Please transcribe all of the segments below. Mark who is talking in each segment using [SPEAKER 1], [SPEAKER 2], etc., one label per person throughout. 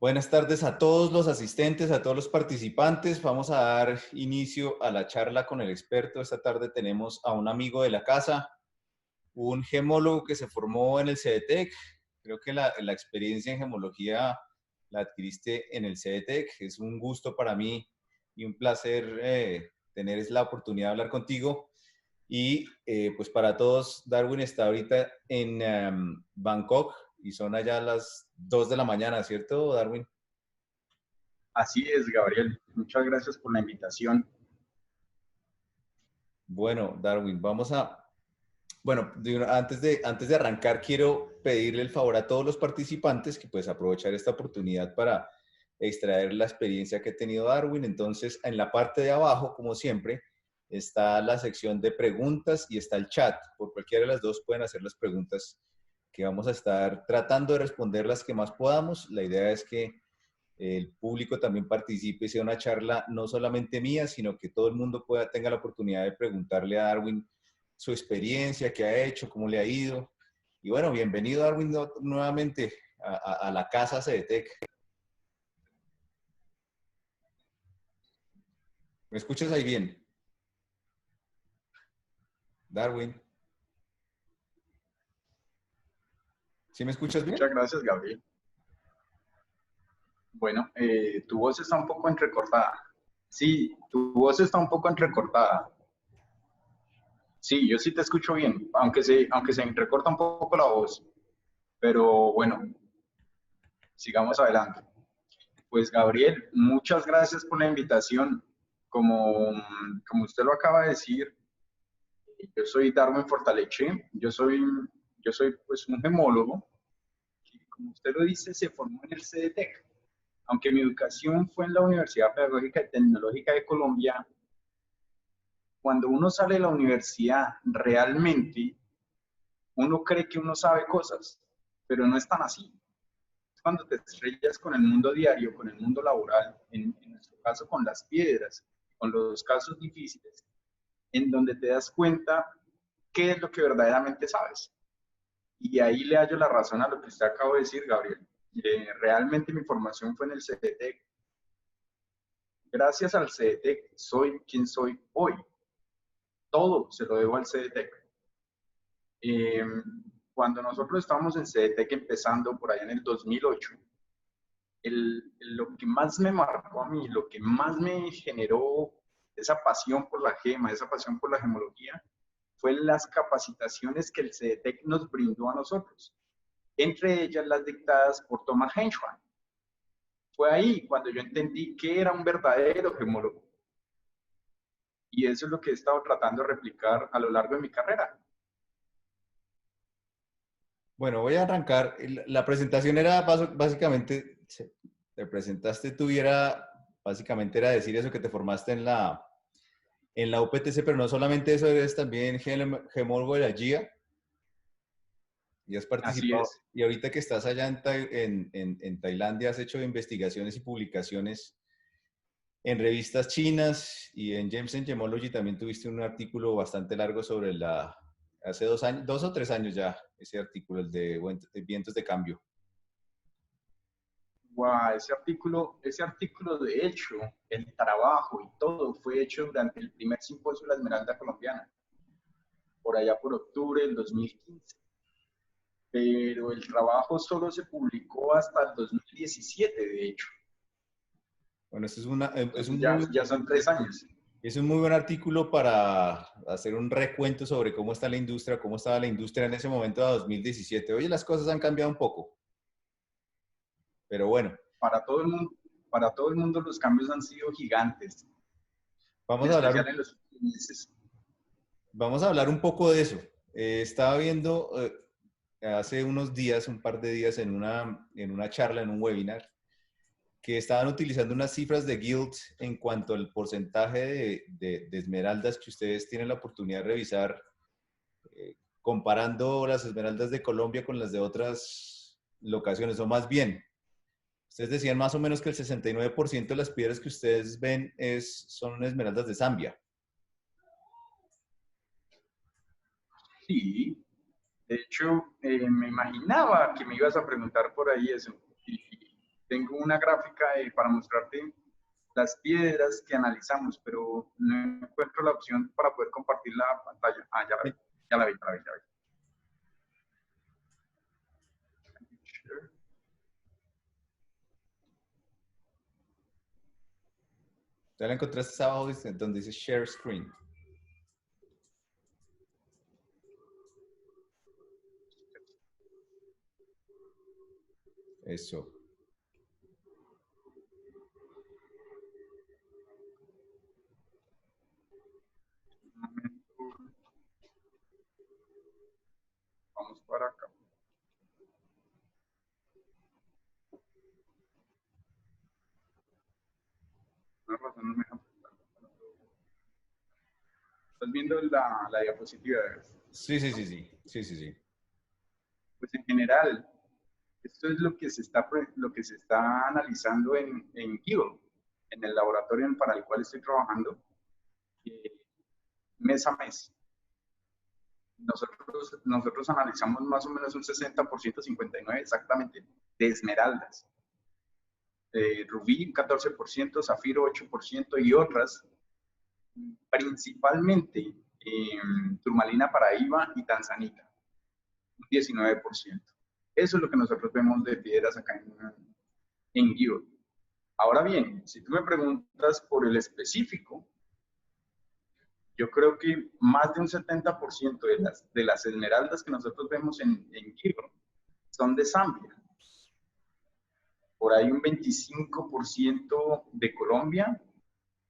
[SPEAKER 1] Buenas tardes a todos los asistentes, a todos los participantes. Vamos a dar inicio a la charla con el experto. Esta tarde tenemos a un amigo de la casa, un gemólogo que se formó en el CEDETEC. Creo que la experiencia en gemología la adquiriste en el CEDETEC. Es un gusto para mí y un placer tener la oportunidad de hablar contigo. Y pues para todos, Darwin está ahorita en Bangkok y son allá las 2 de la mañana, ¿cierto, Darwin?
[SPEAKER 2] Así es, Gabriel. Muchas gracias por la invitación.
[SPEAKER 1] Bueno, Darwin, bueno, antes de arrancar, quiero pedirle el favor a todos los participantes que pues aprovechar esta oportunidad para extraer la experiencia que ha tenido Darwin. Entonces, en la parte de abajo, como siempre, está la sección de preguntas y está el chat. Por cualquiera de las dos pueden hacer las preguntas que vamos a estar tratando de responder las que más podamos. La idea es que el público también participe y sea una charla no solamente mía, sino que todo el mundo tenga la oportunidad de preguntarle a Darwin su experiencia, qué ha hecho, cómo le ha ido. Y bueno, bienvenido Darwin nuevamente a la casa CEDETEC. ¿Me escuchas ahí bien? Darwin, ¿sí me escuchas bien?
[SPEAKER 2] Muchas gracias, Gabriel. Bueno, tu voz está un poco entrecortada. Sí, tu voz está un poco entrecortada. Sí, yo sí te escucho bien, aunque se entrecorta un poco la voz. Pero bueno, sigamos adelante. Pues, Gabriel, muchas gracias por la invitación. Como usted lo acaba de decir, yo soy Darwin Fortaleche. Yo soy pues un gemólogo que, como usted lo dice, se formó en el CDTEC. Aunque mi educación fue en la Universidad Pedagógica y Tecnológica de Colombia, cuando uno sale de la universidad, realmente uno cree que uno sabe cosas, pero no es tan así. Cuando te estrellas con el mundo diario, con el mundo laboral, en nuestro caso con las piedras, con los casos difíciles, en donde te das cuenta qué es lo que verdaderamente sabes. Y ahí le hallo la razón a lo que usted acaba de decir, Gabriel. Realmente mi formación fue en el CDT. Gracias al CDT soy quien soy hoy. Todo se lo debo al CDT. Eh, Cuando nosotros estábamos en CDT empezando por allá en el 2008, lo que más me marcó a mí, lo que más me generó esa pasión por la gema, esa pasión por la gemología, fue las capacitaciones que el CDT nos brindó a nosotros, entre ellas las dictadas por Thomas Henschmann. Fue ahí cuando yo entendí que era un verdadero gemólogo. Y eso es lo que he estado tratando de replicar a lo largo de mi carrera.
[SPEAKER 1] Bueno, voy a arrancar. La presentación era básicamente, te presentaste tú y básicamente era decir eso que te formaste en la UPTC, pero no solamente eso, eres también gemólogo de la GIA y has
[SPEAKER 2] Así
[SPEAKER 1] participado.
[SPEAKER 2] es.
[SPEAKER 1] Y ahorita que estás allá en Tailandia, has hecho investigaciones y publicaciones en revistas chinas y en James Gemology también tuviste un artículo bastante largo sobre hace 2 años, 2 o 3 años ya, ese artículo, el de vientos de cambio.
[SPEAKER 2] Wow, ese artículo de hecho, el trabajo y todo fue hecho durante el primer simposio de la Esmeralda Colombiana, por allá por octubre del 2015. Pero el trabajo solo se publicó hasta el 2017, de hecho.
[SPEAKER 1] Bueno,
[SPEAKER 2] Entonces ya son 3 años.
[SPEAKER 1] es un muy buen artículo para hacer un recuento sobre cómo está la industria, cómo estaba la industria en ese momento de 2017. Oye, las cosas han cambiado un poco, pero bueno,
[SPEAKER 2] Para todo el mundo, para todo el mundo los cambios han sido gigantes,
[SPEAKER 1] vamos
[SPEAKER 2] en
[SPEAKER 1] a hablar
[SPEAKER 2] especial en los últimos meses.
[SPEAKER 1] Vamos a hablar un poco de eso. Estaba viendo hace unos días, un par de días, en una charla, en un webinar, que estaban utilizando unas cifras de Guild en cuanto al porcentaje de esmeraldas que ustedes tienen la oportunidad de revisar, comparando las esmeraldas de Colombia con las de otras locaciones, o más bien, ustedes decían más o menos que el 69% de las piedras que ustedes ven son esmeraldas de Zambia.
[SPEAKER 2] Sí, de hecho, me imaginaba que me ibas a preguntar por ahí eso. tengo una gráfica para mostrarte las piedras que analizamos, pero no encuentro la opción para poder compartir la pantalla. Ah, ya la vi, ya la vi, ya la vi, ya la vi.
[SPEAKER 1] Ya la encontraste abajo donde dice Share Screen. Eso.
[SPEAKER 2] Vamos para acá. Una razón no me deja. ¿Estás viendo la diapositiva?
[SPEAKER 1] Sí, sí, sí, sí. Sí, sí, sí.
[SPEAKER 2] Pues en general, esto es lo que se está analizando en Kivo, en el laboratorio para el cual estoy trabajando, mes a mes. Nosotros analizamos más o menos un 60%, 59% exactamente, de esmeraldas. Rubí un 14%, zafiro 8% y otras, principalmente turmalina paraíba y tanzanita, un 19%. Eso es lo que nosotros vemos de piedras acá en Guido. Ahora bien, si tú me preguntas por el específico, yo creo que más de un 70% de las esmeraldas que nosotros vemos en Guido son de Zambia. Por ahí un 25% de Colombia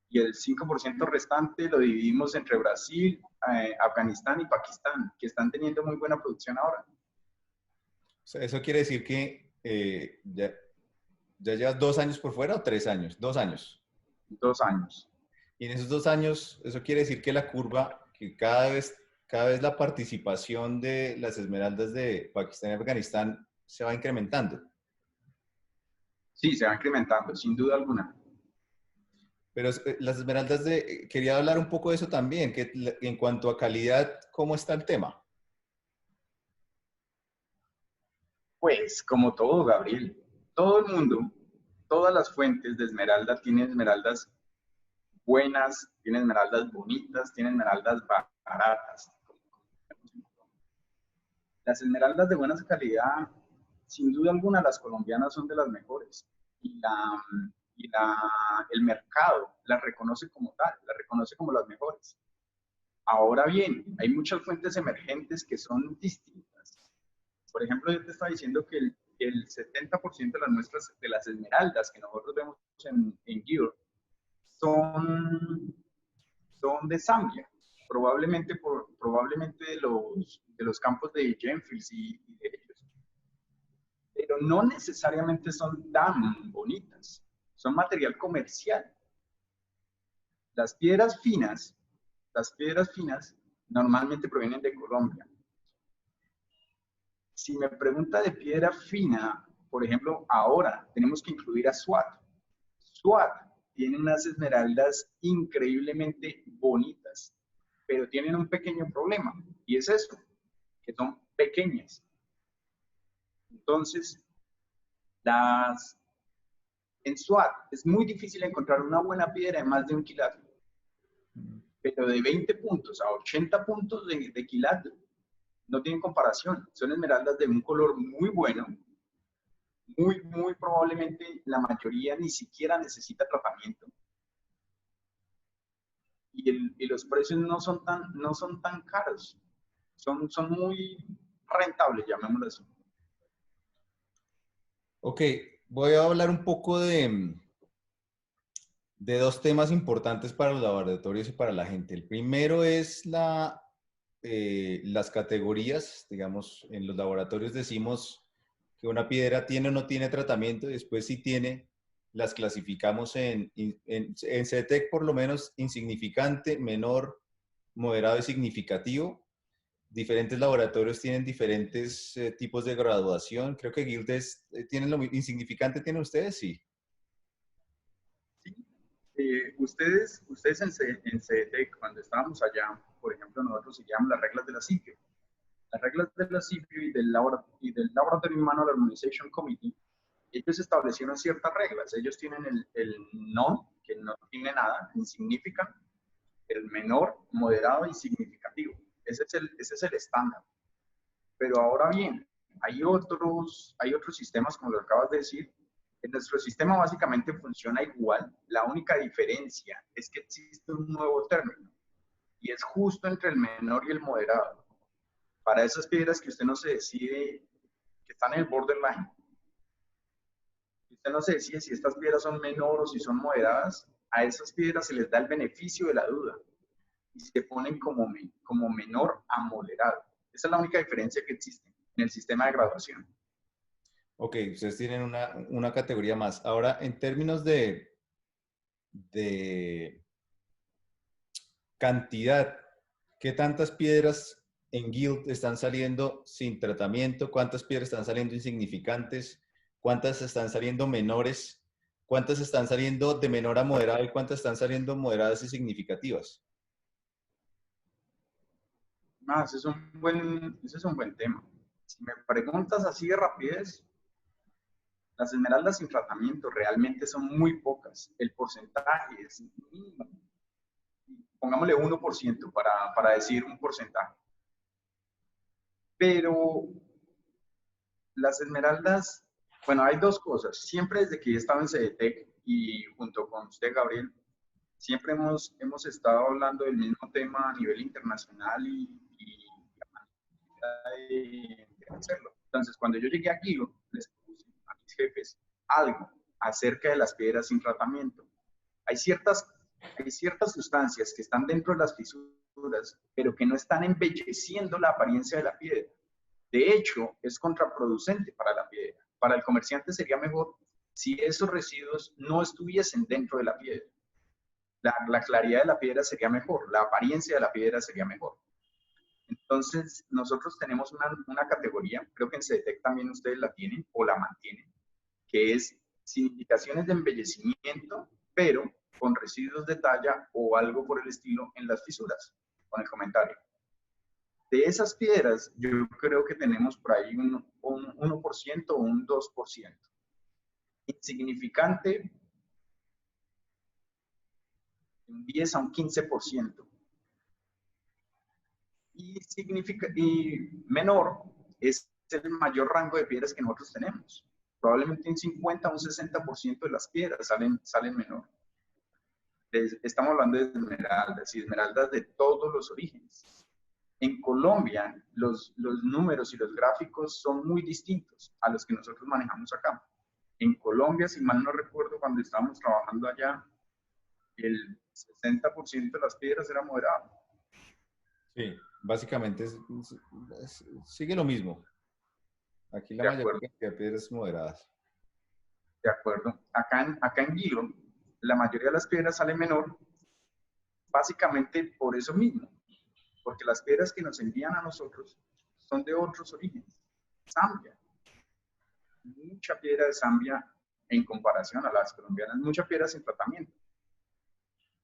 [SPEAKER 2] y el 5% restante lo dividimos entre Brasil, Afganistán y Pakistán, que están teniendo muy buena producción ahora.
[SPEAKER 1] O sea, eso quiere decir que ya llevas 2 años por fuera o 3 años. 2 años.
[SPEAKER 2] 2 años.
[SPEAKER 1] Y en esos 2 años, eso quiere decir que la curva, que cada vez la participación de las esmeraldas de Pakistán y Afganistán se va incrementando.
[SPEAKER 2] Sí, se va incrementando, sin duda alguna.
[SPEAKER 1] Pero las esmeraldas quería hablar un poco de eso también, que en cuanto a calidad, ¿cómo está el tema?
[SPEAKER 2] Pues como todo, Gabriel, todo el mundo, todas las fuentes de esmeralda tienen esmeraldas buenas, tienen esmeraldas bonitas, tienen esmeraldas baratas. Las esmeraldas de buena calidad, sin duda alguna, las colombianas son de las mejores. Y, el mercado las reconoce como tal, las reconoce como las mejores. Ahora bien, hay muchas fuentes emergentes que son distintas. Por ejemplo, yo te estaba diciendo que el 70% de las muestras de las esmeraldas que nosotros vemos en Guido son de Zambia, probablemente de los campos de Gemfields y de ellos. Pero no necesariamente son tan bonitas, son material comercial. Las piedras finas, normalmente provienen de Colombia. Si me pregunta de piedra fina, por ejemplo, ahora tenemos que incluir a SWAT. SWAT tiene unas esmeraldas increíblemente bonitas, pero tienen un pequeño problema, y es esto, que son pequeñas. Entonces, en SWAT es muy difícil encontrar una buena piedra de más de 1 quilato, pero de 20 puntos a 80 puntos de quilato no tienen comparación. Son esmeraldas de un color muy bueno, muy probablemente la mayoría ni siquiera necesita tratamiento. Y los precios no son tan caros. Son muy rentables, llamémoslo así.
[SPEAKER 1] Ok, voy a hablar un poco de dos temas importantes para los laboratorios y para la gente. El primero es las categorías. Digamos, en los laboratorios decimos que una piedra tiene o no tiene tratamiento, y después si tiene, las clasificamos en CETEC por lo menos insignificante, menor, moderado y significativo. Diferentes laboratorios tienen diferentes tipos de graduación. Creo que Guildes tienen lo insignificante, ¿tienen ustedes? Sí.
[SPEAKER 2] Sí. Ustedes en CETEC, cuando estábamos allá, por ejemplo, nosotros seguíamos las reglas de la CIPIO. Las reglas de la CIPIO y del Laboratory Manual Harmonization Committee ellos establecieron ciertas reglas. Ellos tienen el non, que no tiene nada, insignificant, el menor, moderado y significativo. Ese es el estándar. Pero ahora bien, hay otros sistemas, como lo acabas de decir. En nuestro sistema básicamente funciona igual. La única diferencia es que existe un nuevo término y es justo entre el menor y el moderado. Para esas piedras que usted no se decide, que están en el borderline, usted no se decide si estas piedras son menor o si son moderadas, a esas piedras se les da el beneficio de la duda y se ponen como menor a moderado. Esa es la única diferencia que existe en el sistema de graduación.
[SPEAKER 1] Ok, ustedes tienen una categoría más. Ahora, en términos de cantidad, ¿qué tantas piedras en Guild están saliendo sin tratamiento? ¿Cuántas piedras están saliendo insignificantes? ¿Cuántas están saliendo menores? ¿Cuántas están saliendo de menor a moderado y cuántas están saliendo moderadas y significativas?
[SPEAKER 2] Ese es un buen tema. Si me preguntas así de rapidez, las esmeraldas sin tratamiento realmente son muy pocas. El porcentaje es mínimo. Pongámosle 1% para decir un porcentaje. Pero las esmeraldas, bueno, hay dos cosas. Siempre desde que he estado en CDTEC y junto con usted, Gabriel, siempre hemos estado hablando del mismo tema a nivel internacional y de hacerlo. Entonces, cuando yo llegué aquí, les puse a mis jefes algo acerca de las piedras sin tratamiento. Hay ciertas sustancias que están dentro de las fisuras, pero que no están embelleciendo la apariencia de la piedra. De hecho, es contraproducente para la piedra. Para el comerciante sería mejor si esos residuos no estuviesen dentro de la piedra. La claridad de la piedra sería mejor, la apariencia de la piedra sería mejor. Entonces, nosotros tenemos una categoría, creo que en CETEC también ustedes la tienen o la mantienen, que es significaciones de embellecimiento, pero con residuos de talla o algo por el estilo en las fisuras, con el comentario. De esas piedras, yo creo que tenemos por ahí un 1% o un 2%. Insignificante, un 10 a un 15%. Y menor es el mayor rango de piedras que nosotros tenemos. Probablemente un 50 o un 60% de las piedras salen menor. Estamos hablando de esmeraldas y esmeraldas de todos los orígenes. En Colombia, los números y los gráficos son muy distintos a los que nosotros manejamos acá. En Colombia, si mal no recuerdo, cuando estábamos trabajando allá, el 60% de las piedras era moderado.
[SPEAKER 1] Sí, básicamente sigue lo mismo. Aquí la mayoría de piedras moderadas.
[SPEAKER 2] De acuerdo. Acá en Guilo, la mayoría de las piedras salen menor, básicamente por eso mismo, porque las piedras que nos envían a nosotros son de otros orígenes. Zambia. Mucha piedra de Zambia en comparación a las colombianas, mucha piedra sin tratamiento.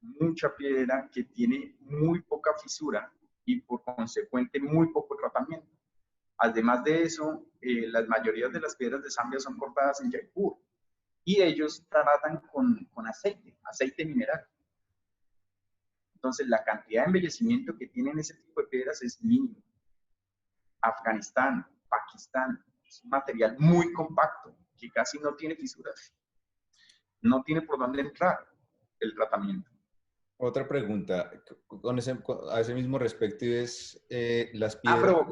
[SPEAKER 2] Mucha piedra que tiene muy poca fisura y por consecuente muy poco tratamiento. Además de eso, las mayorías de las piedras de Zambia son cortadas en Jaipur y ellos tratan con aceite mineral. Entonces, la cantidad de embellecimiento que tienen ese tipo de piedras es mínimo. Afganistán, Pakistán, es un material muy compacto que casi no tiene fisuras. No tiene por dónde entrar el tratamiento.
[SPEAKER 1] Otra pregunta, a ese mismo respecto, es las piedras.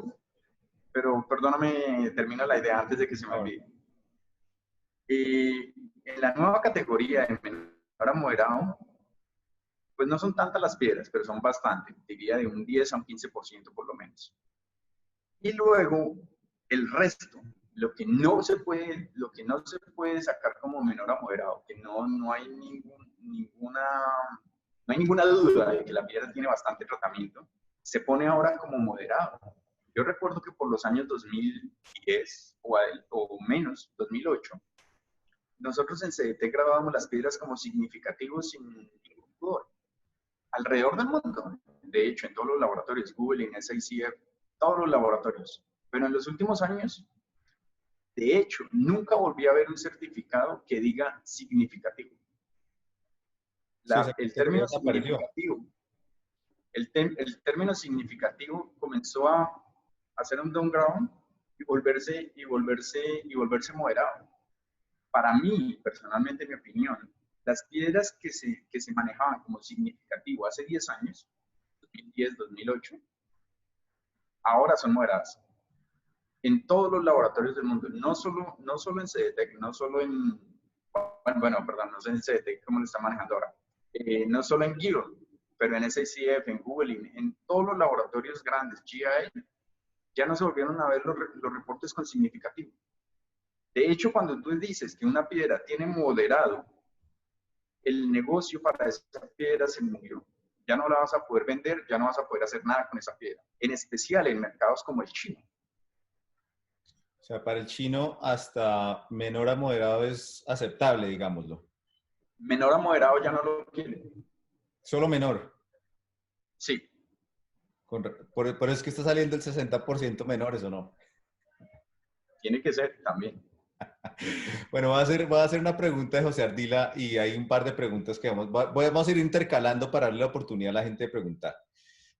[SPEAKER 2] Pero perdóname, termino la idea antes de que se me olvide. En la nueva categoría de menor a moderado, pues no son tantas las piedras, pero son bastante, diría de un 10 a un 15% por lo menos. Y luego, el resto, lo que no se puede sacar como menor a moderado, que no hay ninguna duda de que la piedra tiene bastante tratamiento, se pone ahora como moderado. Yo recuerdo que por los años 2010 o menos, 2008, nosotros en CDT grabábamos las piedras como significativos sin ningún pudor. Alrededor del mundo, de hecho, en todos los laboratorios, Google, en SICF, todos los laboratorios. Pero en los últimos años, De hecho, nunca volví a ver un certificado que diga significativo.
[SPEAKER 1] Sí, esa
[SPEAKER 2] El
[SPEAKER 1] categoría
[SPEAKER 2] término
[SPEAKER 1] desapareció.
[SPEAKER 2] significativo, el término significativo comenzó a hacer un downgrade y volverse moderado. Para mí, personalmente, en mi opinión, las piedras que se manejaban como significativo hace 10 años, 2010, 2008, ahora son moderadas. En todos los laboratorios del mundo, no solo en CDTEC, no solo en, bueno, perdón, no sé en CDTEC cómo lo está manejando ahora, no solo en GIRO, pero en SICF, en Google, en todos los laboratorios grandes, GI, ya no se volvieron a ver los reportes con significativo. De hecho, cuando tú dices que una piedra tiene moderado, el negocio para esa piedra se murió. Ya no la vas a poder vender, ya no vas a poder hacer nada con esa piedra. En especial en mercados como el chino.
[SPEAKER 1] O sea, para el chino hasta menor a moderado es aceptable, digámoslo.
[SPEAKER 2] Menor a moderado ya no lo quiere.
[SPEAKER 1] Solo menor.
[SPEAKER 2] Sí.
[SPEAKER 1] Por eso es que está saliendo el 60% menores, ¿o no?
[SPEAKER 2] Tiene que ser también.
[SPEAKER 1] Bueno, voy a hacer una pregunta de José Ardila y hay un par de preguntas que vamos a ir intercalando para darle la oportunidad a la gente de preguntar.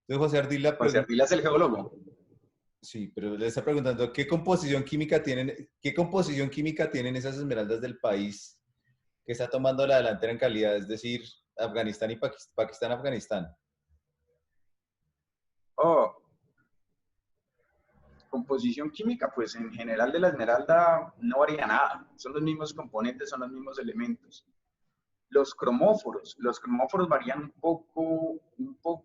[SPEAKER 1] Entonces, José Ardila
[SPEAKER 2] José
[SPEAKER 1] pregunta,
[SPEAKER 2] Ardila es el geólogo.
[SPEAKER 1] sí, pero le está preguntando, ¿qué composición química tienen esas esmeraldas del país que está tomando la delantera en calidad? Es decir, Afganistán y Pakistán, Afganistán.
[SPEAKER 2] Oh, composición química, pues en general de la esmeralda no varía nada. Son los mismos componentes, son los mismos elementos. Los cromóforos varían un poco.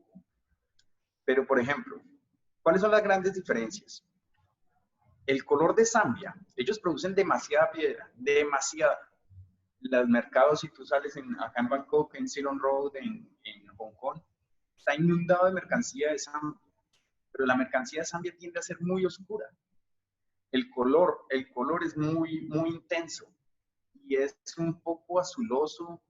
[SPEAKER 2] Pero, por ejemplo, ¿cuáles son las grandes diferencias? El color de Zambia, ellos producen demasiada piedra, demasiada. Los mercados, si tú sales acá en Bangkok, en Ceylon Road, en Hong Kong, está inundado de mercancía de Zambia, pero la mercancía de Zambia tiende a ser muy oscura. El color es muy, muy intenso y es un poco azuloso,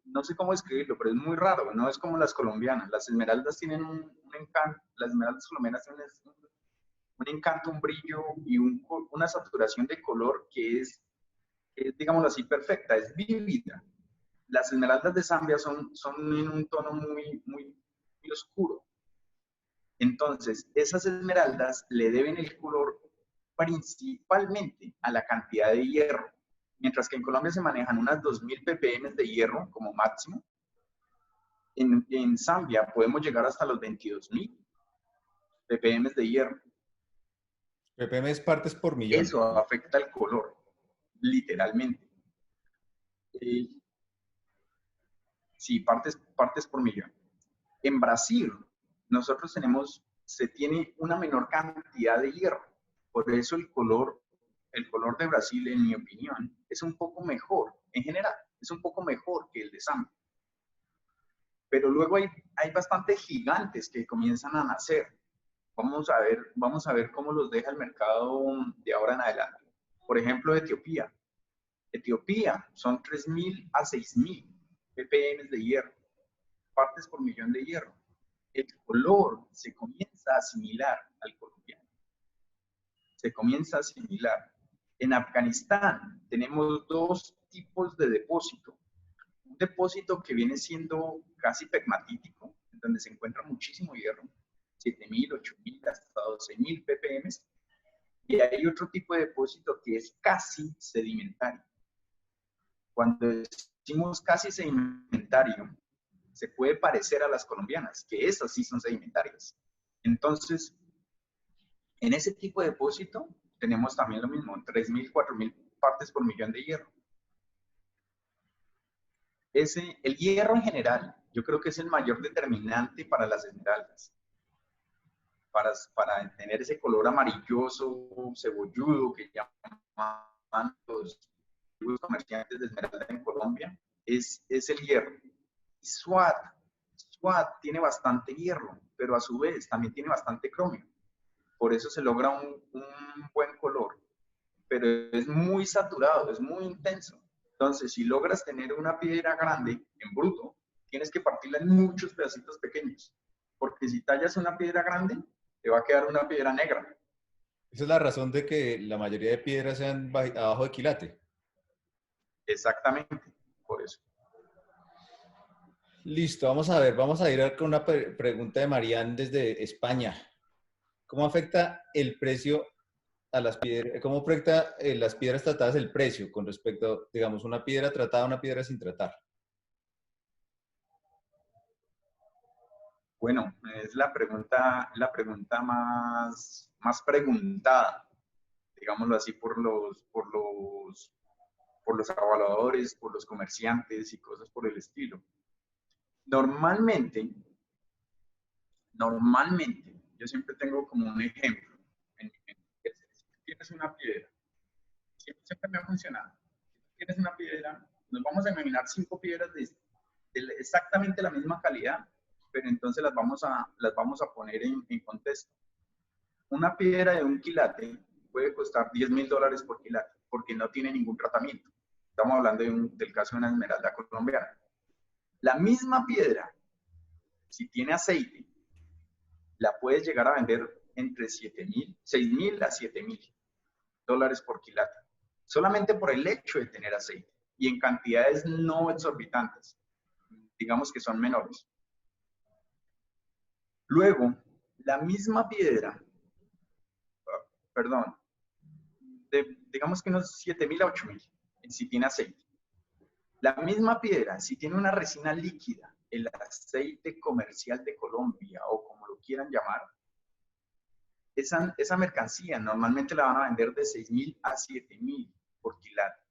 [SPEAKER 2] no sé cómo describirlo, pero es muy raro, no es como las colombianas. Las esmeraldas tienen un encanto, las esmeraldas colombianas tienen un encanto, un brillo y una saturación de color que es, digámoslo así, perfecta, es vívida. Las esmeraldas de Zambia son en un tono muy, muy, muy oscuro. Entonces, esas esmeraldas le deben el color principalmente a la cantidad de hierro. Mientras que en Colombia se manejan unas 2000 ppm de hierro como máximo, en Zambia podemos llegar hasta los 22.000 ppm de hierro.
[SPEAKER 1] ppm es partes por millón.
[SPEAKER 2] Eso afecta el color, literalmente. Eh, sí, partes por millón. En Brasil, se tiene una menor cantidad de hierro. Por eso el color de Brasil, en mi opinión, es un poco mejor, en general, es un poco mejor que el de Zambia. Pero luego hay bastantes gigantes que comienzan a nacer. Vamos a ver cómo los deja el mercado de ahora en adelante. Por ejemplo, Etiopía. Etiopía son 3.000 a 6.000 ppm de hierro, partes por millón de hierro. El color se comienza a asimilar al colombiano. Se comienza a asimilar. En Afganistán tenemos dos tipos de depósito. Un depósito que viene siendo casi pegmatítico, donde se encuentra muchísimo hierro, 7.000, 8.000, hasta 12.000 ppm. Y hay otro tipo de depósito que es casi sedimentario. Cuando decimos casi sedimentario, se puede parecer a las colombianas, que esas sí son sedimentarias. Entonces, en ese tipo de depósito tenemos también lo mismo, 3.000, 4.000 partes por millón de hierro. El hierro en general, yo creo que es el mayor determinante para las esmeraldas. Para tener ese color amarilloso, cebolludo, que llaman los comerciantes de esmeralda en Colombia, es el hierro. SWAT tiene bastante hierro, pero a su vez también tiene bastante cromio. Por eso se logra un buen color, pero es muy saturado, es muy intenso. Entonces, si logras tener una piedra grande en bruto, tienes que partirla en muchos pedacitos pequeños, porque si tallas una piedra grande, te va a quedar una piedra negra.
[SPEAKER 1] Esa es la razón de que la mayoría de piedras sean abajo de quilate.
[SPEAKER 2] Exactamente, por eso.
[SPEAKER 1] Listo, vamos a ver, vamos a ir con una pregunta de Marian desde España. ¿Cómo afecta el precio a las piedras, cómo afecta las piedras tratadas el precio con respecto, digamos, una piedra tratada a una piedra sin tratar?
[SPEAKER 2] Bueno, es la pregunta más preguntada, digámoslo así, por los evaluadores, por los comerciantes y cosas por el estilo. Normalmente, yo siempre tengo como un ejemplo en mi mente. Si tienes una piedra, siempre me ha funcionado. Si tienes una piedra, nos vamos a imaginar 5 piedras de exactamente la misma calidad, pero entonces las vamos a poner en contexto. Una piedra de un quilate puede costar $10,000 por quilate, porque no tiene ningún tratamiento. Estamos hablando del caso de una esmeralda colombiana. La misma piedra, si tiene aceite, la puedes llegar a vender entre 6,000 a $7,000 por quilate, solamente por el hecho de tener aceite y en cantidades no exorbitantes, digamos que son menores. Luego, la misma piedra, perdón, digamos que unos 7,000 a 8,000, si tiene aceite. La misma piedra, si tiene una resina líquida, el aceite comercial de Colombia o como lo quieran llamar, esa mercancía normalmente la van a vender de 6,000 a 7,000 por quilate.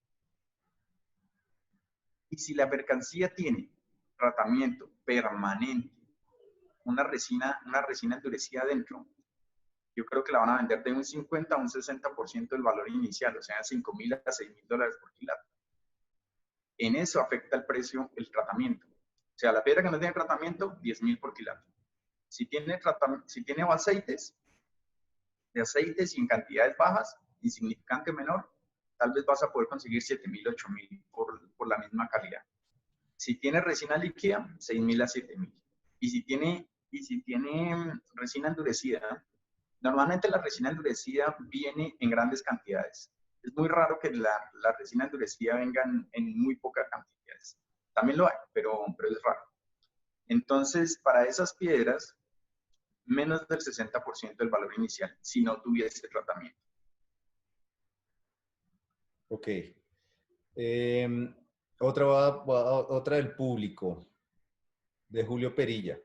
[SPEAKER 2] Y si la mercancía tiene tratamiento permanente, una resina endurecida adentro, yo creo que la van a vender de un 50 a un 60% del valor inicial, o sea, 5,000 a 6,000 dólares por quilate. En eso afecta el precio, el tratamiento. O sea, la piedra que no tiene tratamiento, 10,000 por quilate. Si tiene aceites, de aceites y en cantidades bajas, insignificante menor, tal vez vas a poder conseguir 7,000, 8,000 por la misma calidad. Si tiene resina líquida, 6,000 a 7,000. Y si tiene resina endurecida, normalmente la resina endurecida viene en grandes cantidades. Es muy raro que la resina endurecida venga en muy pocas cantidades. También lo hay, pero es raro. Entonces, para esas piedras, menos del 60% del valor inicial, si no tuviese tratamiento.
[SPEAKER 1] Ok. Otra del público, de Julio Perilla,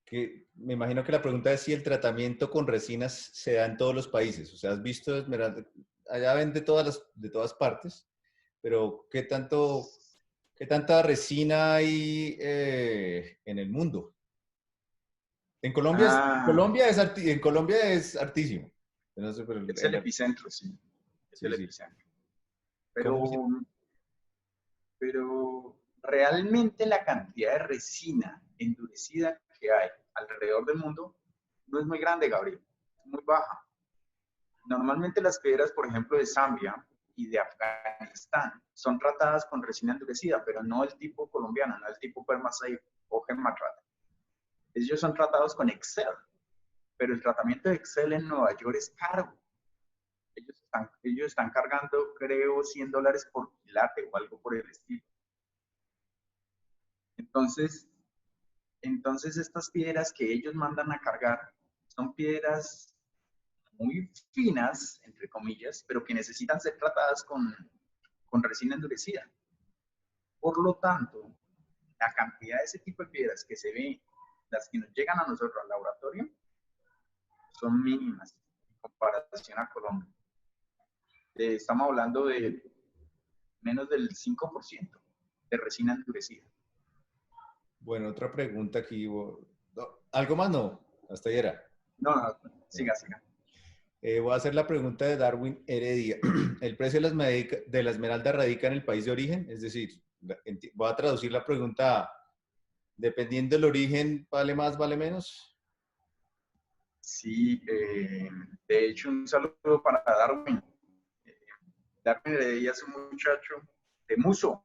[SPEAKER 1] que me imagino que la pregunta es si el tratamiento con resinas se da en todos los países. O sea, has visto esmeralda, allá ven de todas partes, pero qué tanta resina hay en el mundo?
[SPEAKER 2] Ah,
[SPEAKER 1] En Colombia es hartísimo. No sé, pero
[SPEAKER 2] es el epicentro, sí. Es
[SPEAKER 1] sí,
[SPEAKER 2] el
[SPEAKER 1] sí.
[SPEAKER 2] epicentro.
[SPEAKER 1] ¿Cómo?
[SPEAKER 2] Pero realmente la cantidad de resina endurecida que hay alrededor del mundo no es muy grande, Gabriel. Es muy baja. Normalmente las piedras, por ejemplo, de Zambia y de Afganistán son tratadas con resina endurecida, pero no el tipo colombiano, no el tipo Permasafe o Gematrat. Ellos son tratados con Excel, pero el tratamiento de Excel en Nueva York es caro. Ellos están cargando, creo, $100 por quilate o algo por el estilo. Entonces, estas piedras que ellos mandan a cargar son piedras muy finas, entre comillas, pero que necesitan ser tratadas con resina endurecida. Por lo tanto, la cantidad de ese tipo de piedras que se ven, las que nos llegan a nosotros al laboratorio, son mínimas en comparación a Colombia. Estamos hablando de menos del 5% de resina endurecida.
[SPEAKER 1] Bueno, otra pregunta aquí. ¿Algo más? No, hasta ahí era.
[SPEAKER 2] No, no, siga.
[SPEAKER 1] Voy a hacer la pregunta de Darwin Heredia. ¿El precio de la esmeralda radica en el país de origen? Es decir, voy a traducir la pregunta, dependiendo del origen, ¿vale más, vale menos?
[SPEAKER 2] Sí, de hecho, un saludo para Darwin. Darwin Heredia es un muchacho de Muso,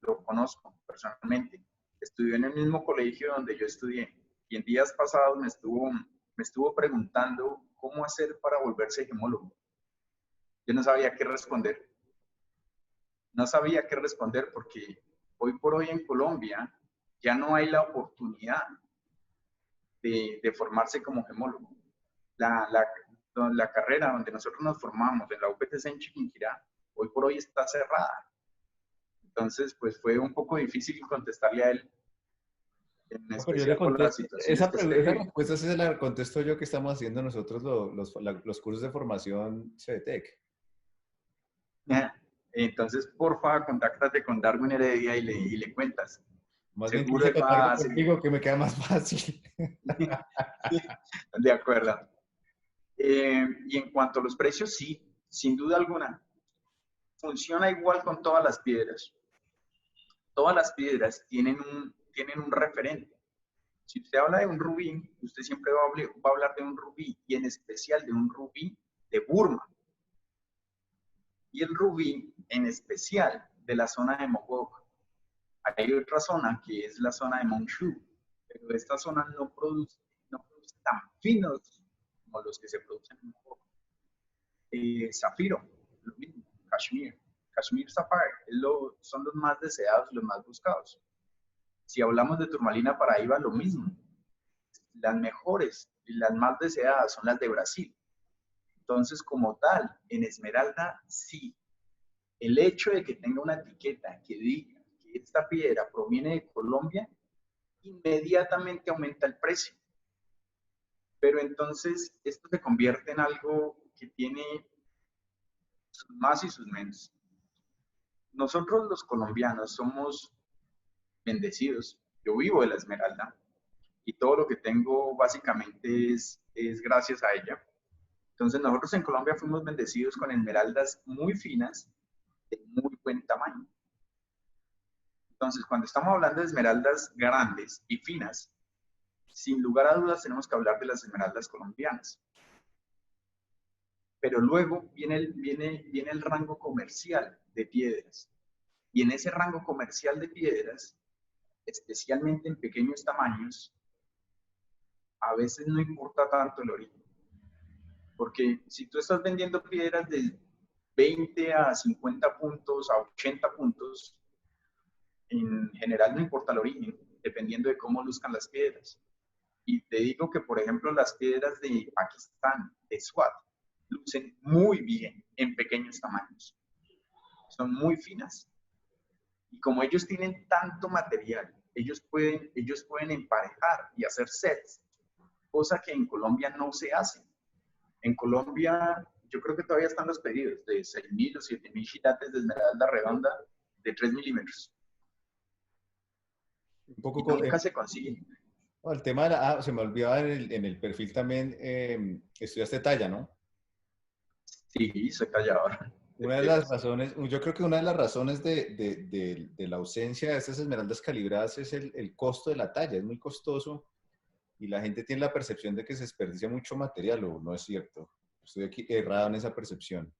[SPEAKER 2] lo conozco personalmente. Estudió en el mismo colegio donde yo estudié y en días pasados me estuvo preguntando cómo hacer para volverse gemólogo. Yo no sabía qué responder. No sabía qué responder porque hoy por hoy en Colombia ya no hay la oportunidad de formarse como gemólogo. La, la, la carrera donde nosotros nos formamos, en la UPTC en Chiquinquirá, hoy por hoy está cerrada. Entonces, pues fue un poco difícil contestarle a él, en
[SPEAKER 1] No, pero yo le
[SPEAKER 2] especial por las
[SPEAKER 1] contesto,
[SPEAKER 2] situaciones que usted
[SPEAKER 1] esa
[SPEAKER 2] vive.
[SPEAKER 1] respuesta sí se la contesto yo que estamos haciendo nosotros los cursos de formación CDTEC.
[SPEAKER 2] Entonces, porfa, contáctate con Darwin Heredia y le cuentas.
[SPEAKER 1] Más bien que
[SPEAKER 2] Seguro
[SPEAKER 1] se
[SPEAKER 2] él va
[SPEAKER 1] contacte
[SPEAKER 2] a seguir.
[SPEAKER 1] contigo que me queda más fácil.
[SPEAKER 2] De acuerdo. Y en cuanto a los precios, sí, sin duda alguna. Funciona igual con todas las piedras. Todas las piedras tienen un referente. Si usted habla de un rubí, usted siempre va a hablar de un rubí, y en especial de un rubí de Burma. Y el rubí, en especial, de la zona de Mogok. Hay otra zona que es la zona de Monshu, pero esta zona no produce tan finos como los que se producen en Mogok. Zafiro, lo mismo, Kashmir. Kashmir Sapphire son los más deseados, los más buscados. Si hablamos de turmalina paraíba, lo mismo. Las mejores y las más deseadas son las de Brasil. Entonces, como tal, en esmeralda, sí. El hecho de que tenga una etiqueta que diga que esta piedra proviene de Colombia, inmediatamente aumenta el precio. Pero entonces, esto se convierte en algo que tiene sus más y sus menos. Nosotros los colombianos somos bendecidos. Yo vivo de la esmeralda y todo lo que tengo básicamente es gracias a ella. Entonces nosotros en Colombia fuimos bendecidos con esmeraldas muy finas, de muy buen tamaño. Entonces cuando estamos hablando de esmeraldas grandes y finas, sin lugar a dudas tenemos que hablar de las esmeraldas colombianas. Pero luego viene el rango comercial de piedras. Y en ese rango comercial de piedras, especialmente en pequeños tamaños, a veces no importa tanto el origen. Porque si tú estás vendiendo piedras de 20 a 50 puntos, a 80 puntos, en general no importa el origen, dependiendo de cómo luzcan las piedras. Y te digo que, por ejemplo, las piedras de Pakistán, de Swat, lucen muy bien en pequeños tamaños. Son muy finas. Y como ellos tienen tanto material, ellos pueden emparejar y hacer sets, cosa que en Colombia no se hace. En Colombia, yo creo que todavía están los pedidos de 6.000 o 7.000 gilates de esmeralda redonda de 3 milímetros.
[SPEAKER 1] Un poco
[SPEAKER 2] Y nunca se consiguen.
[SPEAKER 1] el tema de se me olvidaba en el perfil también, estudiaste talla, ¿no?
[SPEAKER 2] Sí, soy tallador de
[SPEAKER 1] Una de las
[SPEAKER 2] piedras.
[SPEAKER 1] razones, yo creo que una de las razones de la ausencia de estas esmeraldas calibradas es el costo de la talla, es muy costoso y la gente tiene la percepción de que se desperdicia mucho material, o no es cierto. Estoy aquí errado en esa percepción.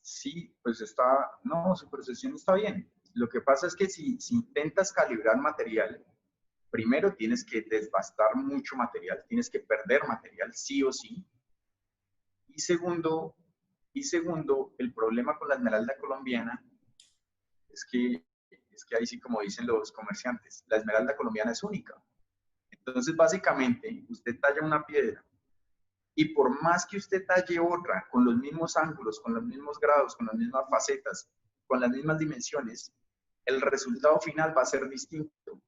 [SPEAKER 2] Sí, pues no, su percepción está bien. Lo que pasa es que si intentas calibrar material, primero tienes que desbastar mucho material, tienes que perder material sí o sí. Y segundo, el problema con la esmeralda colombiana es que, es que ahí sí, como dicen los comerciantes, la esmeralda colombiana es única. Entonces, básicamente, usted talla una piedra y por más que usted talle otra con los mismos ángulos, con los mismos grados, con las mismas facetas, con las mismas dimensiones, el resultado final va a ser distinto,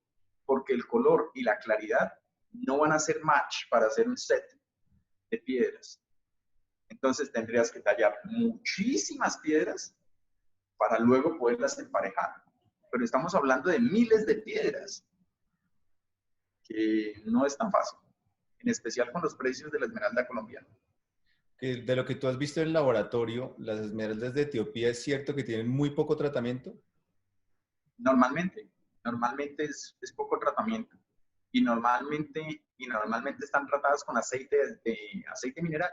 [SPEAKER 2] porque el color y la claridad no van a ser match para hacer un set de piedras. Entonces tendrías que tallar muchísimas piedras para luego poderlas emparejar. Pero estamos hablando de miles de piedras, que no es tan fácil, en especial con los precios de la esmeralda colombiana.
[SPEAKER 1] De lo que tú has visto en el laboratorio, las esmeraldas de Etiopía, ¿es cierto que tienen muy poco tratamiento?
[SPEAKER 2] Normalmente es poco tratamiento y normalmente están tratadas con aceite mineral,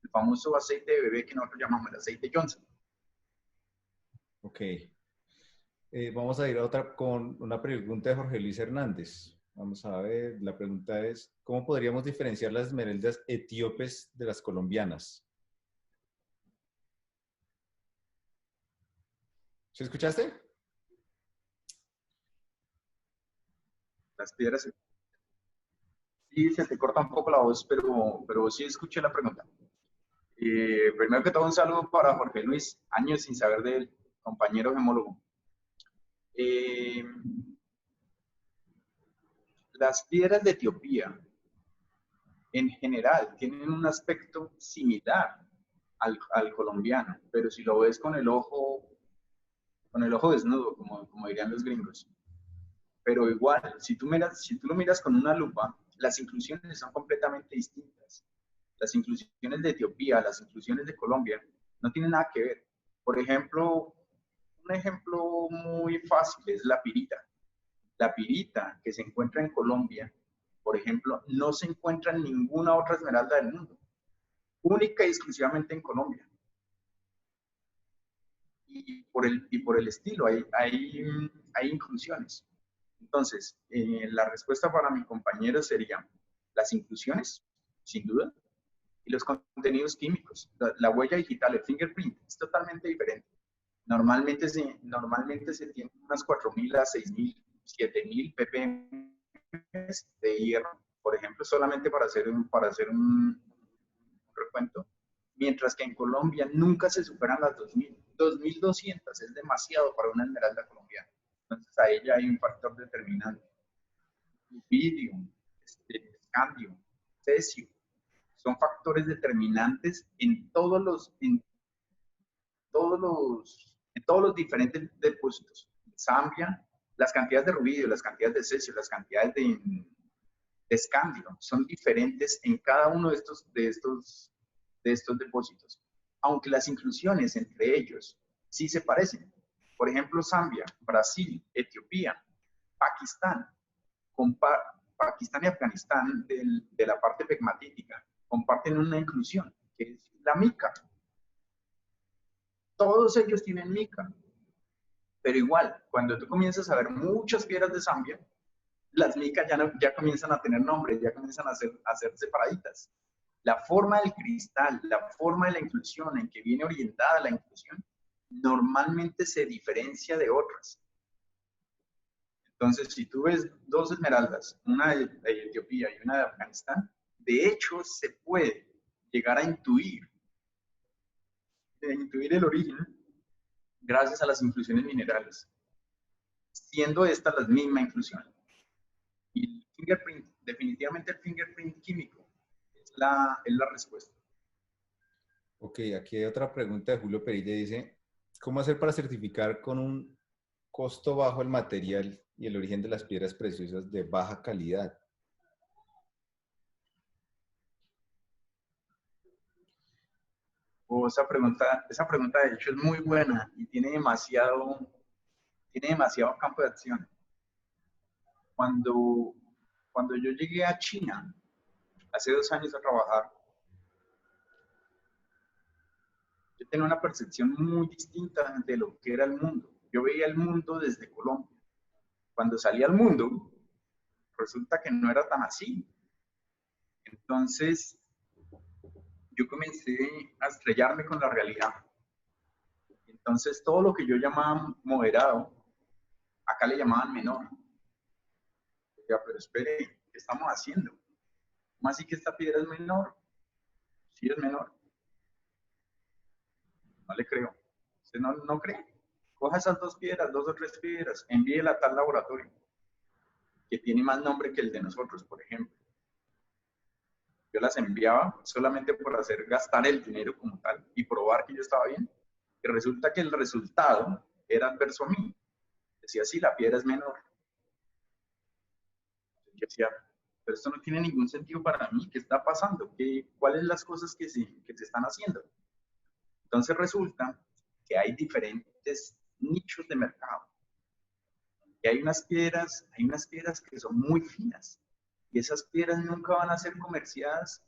[SPEAKER 2] el famoso aceite de bebé que nosotros llamamos el aceite Johnson.
[SPEAKER 1] Ok. Vamos a ir a otra con una pregunta de Jorge Luis Hernández. Vamos a ver, la pregunta es, ¿cómo podríamos diferenciar las esmeraldas etíopes de las colombianas? ¿Sí escuchaste?
[SPEAKER 2] Las piedras, sí, se te corta un poco la voz, pero sí escuché la pregunta. Primero que todo, un saludo para Jorge Luis, años sin saber de él, compañero gemólogo. Eh, las piedras de Etiopía, en general, tienen un aspecto similar al colombiano, pero si lo ves con el ojo desnudo, como dirían los gringos. Pero igual, si tú lo miras con una lupa, las inclusiones son completamente distintas. Las inclusiones de Etiopía, las inclusiones de Colombia, no tienen nada que ver. Por ejemplo, un ejemplo muy fácil es la pirita. La pirita que se encuentra en Colombia, por ejemplo, no se encuentra en ninguna otra esmeralda del mundo, única y exclusivamente en Colombia. Y por el estilo, hay inclusiones. Entonces, la respuesta para mi compañero sería las inclusiones, sin duda, y los contenidos químicos. La huella digital, el fingerprint, es totalmente diferente. Normalmente se tiene unas 4.000 a 6.000, 7.000 ppm de hierro, por ejemplo, solamente para hacer un recuento, mientras que en Colombia nunca se superan las 2.000. 2.200 es demasiado para una esmeralda colombiana. Entonces, a ella hay un factor determinante. Iridium, escandio, cesio, son factores determinantes en todos los diferentes depósitos. Zambia, las cantidades de rubidio, las cantidades de cesio, las cantidades de escandio son diferentes en cada uno de estos depósitos, aunque las inclusiones entre ellos sí se parecen. Por ejemplo, Zambia, Brasil, Etiopía, Pakistán, Pakistán y Afganistán de la parte pegmatítica comparten una inclusión, que es la mica. Todos ellos tienen mica, pero igual, cuando tú comienzas a ver muchas piedras de Zambia, las micas ya comienzan a tener nombre, ya comienzan a ser separaditas. La forma del cristal, la forma de la inclusión en que viene orientada la inclusión, normalmente se diferencia de otras. Entonces, si tú ves dos esmeraldas, una de Etiopía y una de Afganistán, de hecho se puede llegar a intuir el origen gracias a las inclusiones minerales, siendo esta la misma inclusión. Y el fingerprint, definitivamente el fingerprint químico es la respuesta.
[SPEAKER 1] Ok, aquí hay otra pregunta de Julio Perilla. Dice, ¿cómo hacer para certificar con un costo bajo el material y el origen de las piedras preciosas de baja calidad?
[SPEAKER 2] Esa pregunta de hecho es muy buena y tiene demasiado campo de acción. Cuando, cuando yo llegué a China hace 2 años a trabajar, yo tenía una percepción muy distinta de lo que era el mundo. Yo veía el mundo desde Colombia. Cuando salí al mundo, resulta que no era tan así. Entonces, yo comencé a estrellarme con la realidad. Entonces, todo lo que yo llamaba moderado, acá le llamaban menor. Ya, pero espere, ¿qué estamos haciendo? ¿Cómo así que esta piedra es menor? Sí es menor. No le creo. ¿Usted no cree? Coja esas dos piedras, dos o tres piedras, envíela a tal laboratorio que tiene más nombre que el de nosotros, por ejemplo. Yo las enviaba solamente por hacer gastar el dinero como tal y probar que yo estaba bien. Y resulta que el resultado era adverso a mí. Decía, sí, la piedra es menor. Yo decía, pero esto no tiene ningún sentido para mí. ¿Qué está pasando? ¿Cuáles son las cosas que se están haciendo? Entonces resulta que hay diferentes nichos de mercado. Y hay unas piedras que son muy finas. Y esas piedras nunca van a ser comerciadas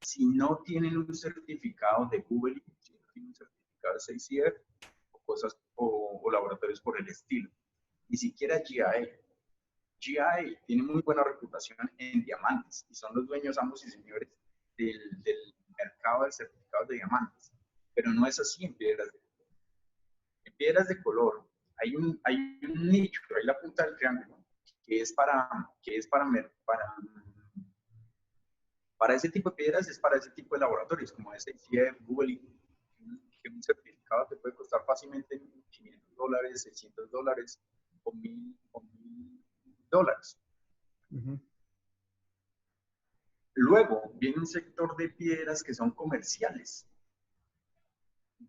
[SPEAKER 2] si no tienen un certificado de Google, si no tienen un certificado de 6CF o cosas o laboratorios por el estilo. Ni siquiera GIA. GIA tiene muy buena reputación en diamantes y son los dueños, amos y señores del mercado de certificados de diamantes. Pero no es así en piedras de color. En piedras de color hay un nicho, hay la punta del triángulo, que es para ese tipo de piedras, es para ese tipo de laboratorios, como SICF, Google, que un certificado te puede costar fácilmente $500, $600 o $1,000.
[SPEAKER 1] Ujú.
[SPEAKER 2] Luego viene un sector de piedras que son comerciales.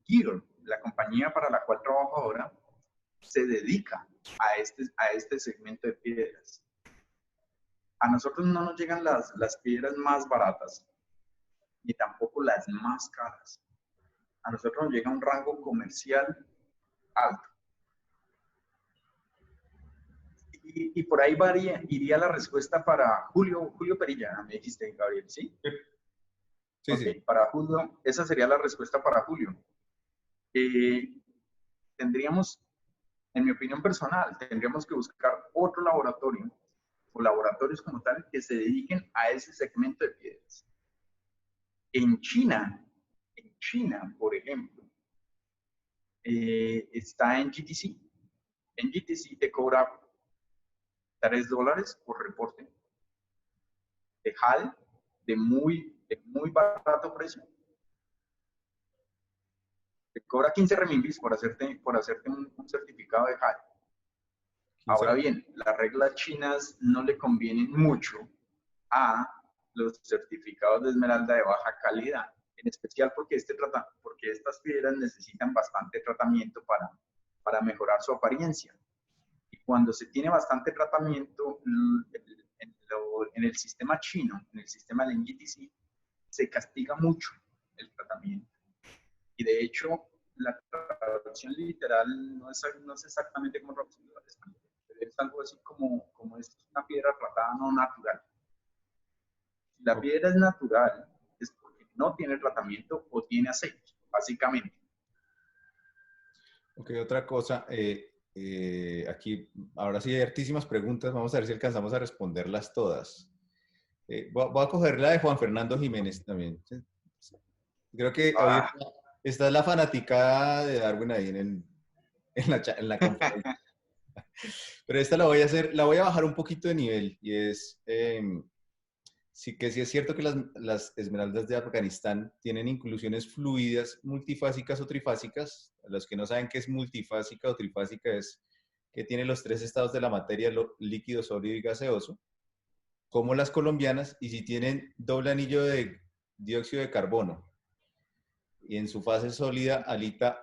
[SPEAKER 2] Gear, la compañía para la cual trabajo ahora, se dedica a este segmento de piedras. A nosotros no nos llegan las piedras más baratas, ni tampoco las más caras. A nosotros nos llega un rango comercial alto. Y por ahí iría la respuesta para Julio Perilla, me dijiste, Gabriel, ¿sí?
[SPEAKER 1] Sí,
[SPEAKER 2] Ok,
[SPEAKER 1] sí.
[SPEAKER 2] para Julio, esa sería la respuesta para Julio. Tendríamos, en mi opinión personal, tendríamos que buscar otro laboratorio o laboratorios como tal que se dediquen a ese segmento de piedras. En China, por ejemplo, está en GTC. En GTC te cobra $3 por reporte de HAL de muy barato precio. Te cobra 15 renminbis por hacerte un certificado de HAL. Ahora bien, las reglas chinas no le convienen mucho a los certificados de esmeralda de baja calidad, en especial porque estas piedras necesitan bastante tratamiento para mejorar su apariencia. Y cuando se tiene bastante tratamiento en el sistema chino, en el sistema del NGTC, se castiga mucho el tratamiento. Y de hecho, la traducción literal no es exactamente como traducción al español, pero es algo así como es una piedra tratada no natural. Si la piedra es natural, es porque no tiene tratamiento o tiene aceite, básicamente.
[SPEAKER 1] Ok, otra cosa. Aquí, ahora sí hay hartísimas preguntas. Vamos a ver si alcanzamos a responderlas todas. Voy a coger la de Juan Fernando Jiménez también. Creo que hoy está la fanaticada de Darwin ahí en la conferencia. Pero esta la voy a hacer, la voy a bajar un poquito de nivel y es, sí que sí es cierto que las esmeraldas de Afganistán tienen inclusiones fluidas, multifásicas o trifásicas. A los que no saben qué es multifásica o trifásica es que tiene los tres estados de la materia, líquido, sólido y gaseoso, como las colombianas, y si tienen doble anillo de dióxido de carbono y en su fase sólida alita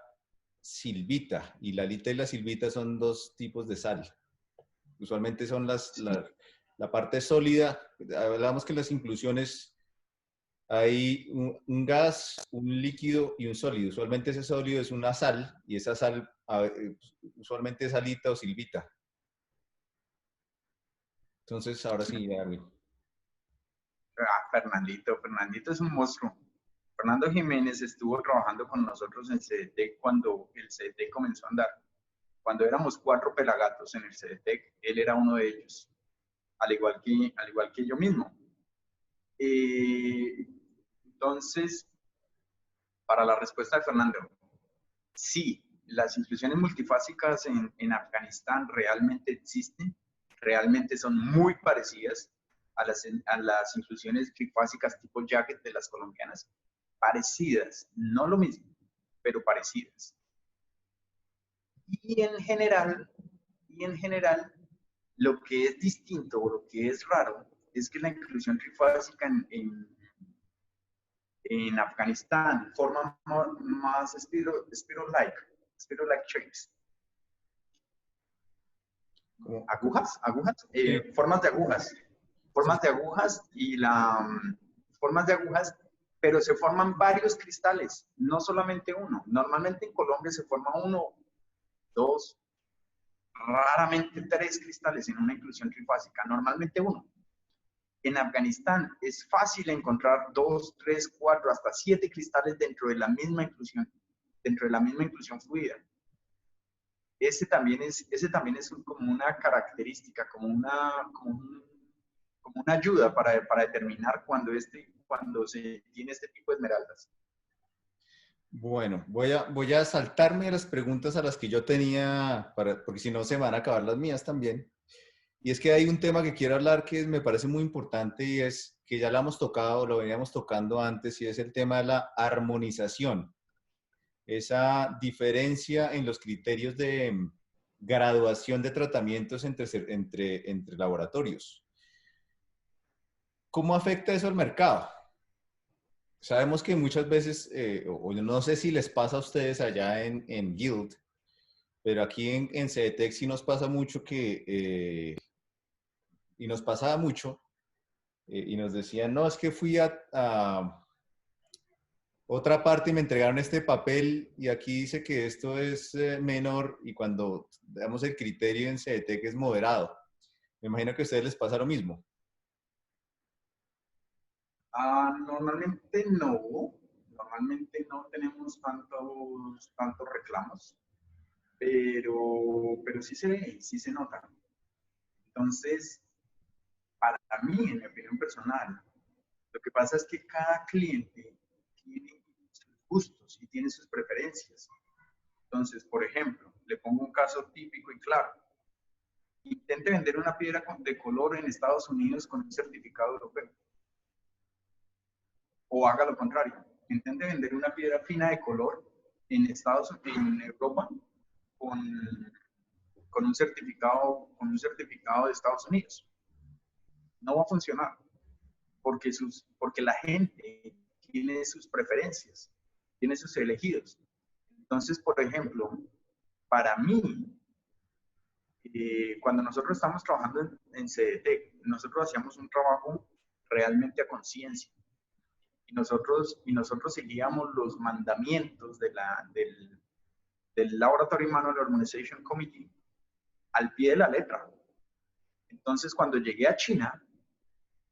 [SPEAKER 1] silvita, y la alita y la silvita son dos tipos de sal. Usualmente son la parte sólida. Hablamos que en las inclusiones hay un gas, un líquido y un sólido. Usualmente ese sólido es una sal y esa sal usualmente es alita o silvita. Entonces, ahora sí, Darwin.
[SPEAKER 2] Fernandito es un monstruo. Fernando Jiménez estuvo trabajando con nosotros en CDT cuando el CDT comenzó a andar. Cuando éramos 4 pelagatos en el CDT, él era uno de ellos, al igual que yo mismo. Entonces, para la respuesta de Fernando, sí, las inclusiones multifásicas en Afganistán realmente existen, realmente son muy parecidas a las inclusiones trifásicas tipo jacket de las colombianas, parecidas, no lo mismo, pero parecidas. Y en general, lo que es distinto o lo que es raro es que la inclusión trifásica en Afganistán forma más spiral-like shapes. Agujas,
[SPEAKER 1] Sí.
[SPEAKER 2] formas de agujas formas de agujas, pero se forman varios cristales, no solamente uno. Normalmente en Colombia se forma 1, 2, raramente 3 cristales en una inclusión trifásica, normalmente 1. En Afganistán es fácil encontrar 2, 3, 4, hasta 7 cristales dentro de la misma inclusión fluida. ese también es como una característica, como una ayuda para determinar cuando se tiene este tipo de esmeraldas.
[SPEAKER 1] Bueno, voy a saltarme las preguntas a las que yo tenía, porque si no se van a acabar las mías también. Y es que hay un tema que quiero hablar que me parece muy importante y es que ya lo hemos tocado, lo veníamos tocando antes, y es el tema de la armonización. Esa diferencia en los criterios de graduación de tratamientos entre laboratorios. ¿Cómo afecta eso al mercado? Sabemos que muchas veces, o no sé si les pasa a ustedes allá en Guild, pero aquí en CDTech sí nos pasa mucho y nos pasaba mucho, y nos decían, no, es que fui a otra parte y me entregaron este papel y aquí dice que esto es menor, y cuando damos el criterio en CDTech es moderado. Me imagino que a ustedes les pasa lo mismo.
[SPEAKER 2] Normalmente no tenemos tantos reclamos, pero sí se nota. Entonces, para mí, en mi opinión personal, lo que pasa es que cada cliente tiene sus gustos y tiene sus preferencias. Entonces, por ejemplo, le pongo un caso típico y claro. Intente vender una piedra de color en Estados Unidos con un certificado europeo. O haga lo contrario. Intente vender una piedra fina de color en Europa con, con un certificado de Estados Unidos. No va a funcionar porque la gente tiene sus preferencias, tiene sus elegidos. Entonces, por ejemplo, para mí, cuando nosotros estamos trabajando en CDT, nosotros hacíamos un trabajo realmente a conciencia. Y nosotros seguíamos los mandamientos del Laboratory Manual Organization Committee al pie de la letra. Entonces, cuando llegué a China,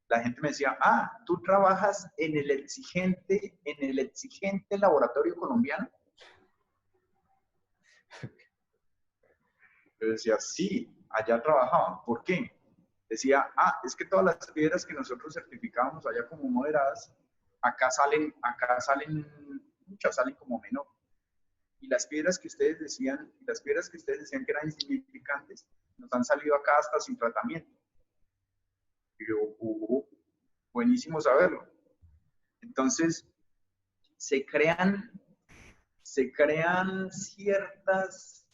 [SPEAKER 2] la gente me decía, tú trabajas en el exigente laboratorio colombiano. Yo decía, sí, allá trabajaba. ¿Por qué? Decía, es que todas las piedras que nosotros certificábamos allá como moderadas, muchas salen como menor. Y las piedras que ustedes decían que eran insignificantes, nos han salido acá hasta sin tratamiento. Y yo, buenísimo saberlo. Entonces, se crean ciertas,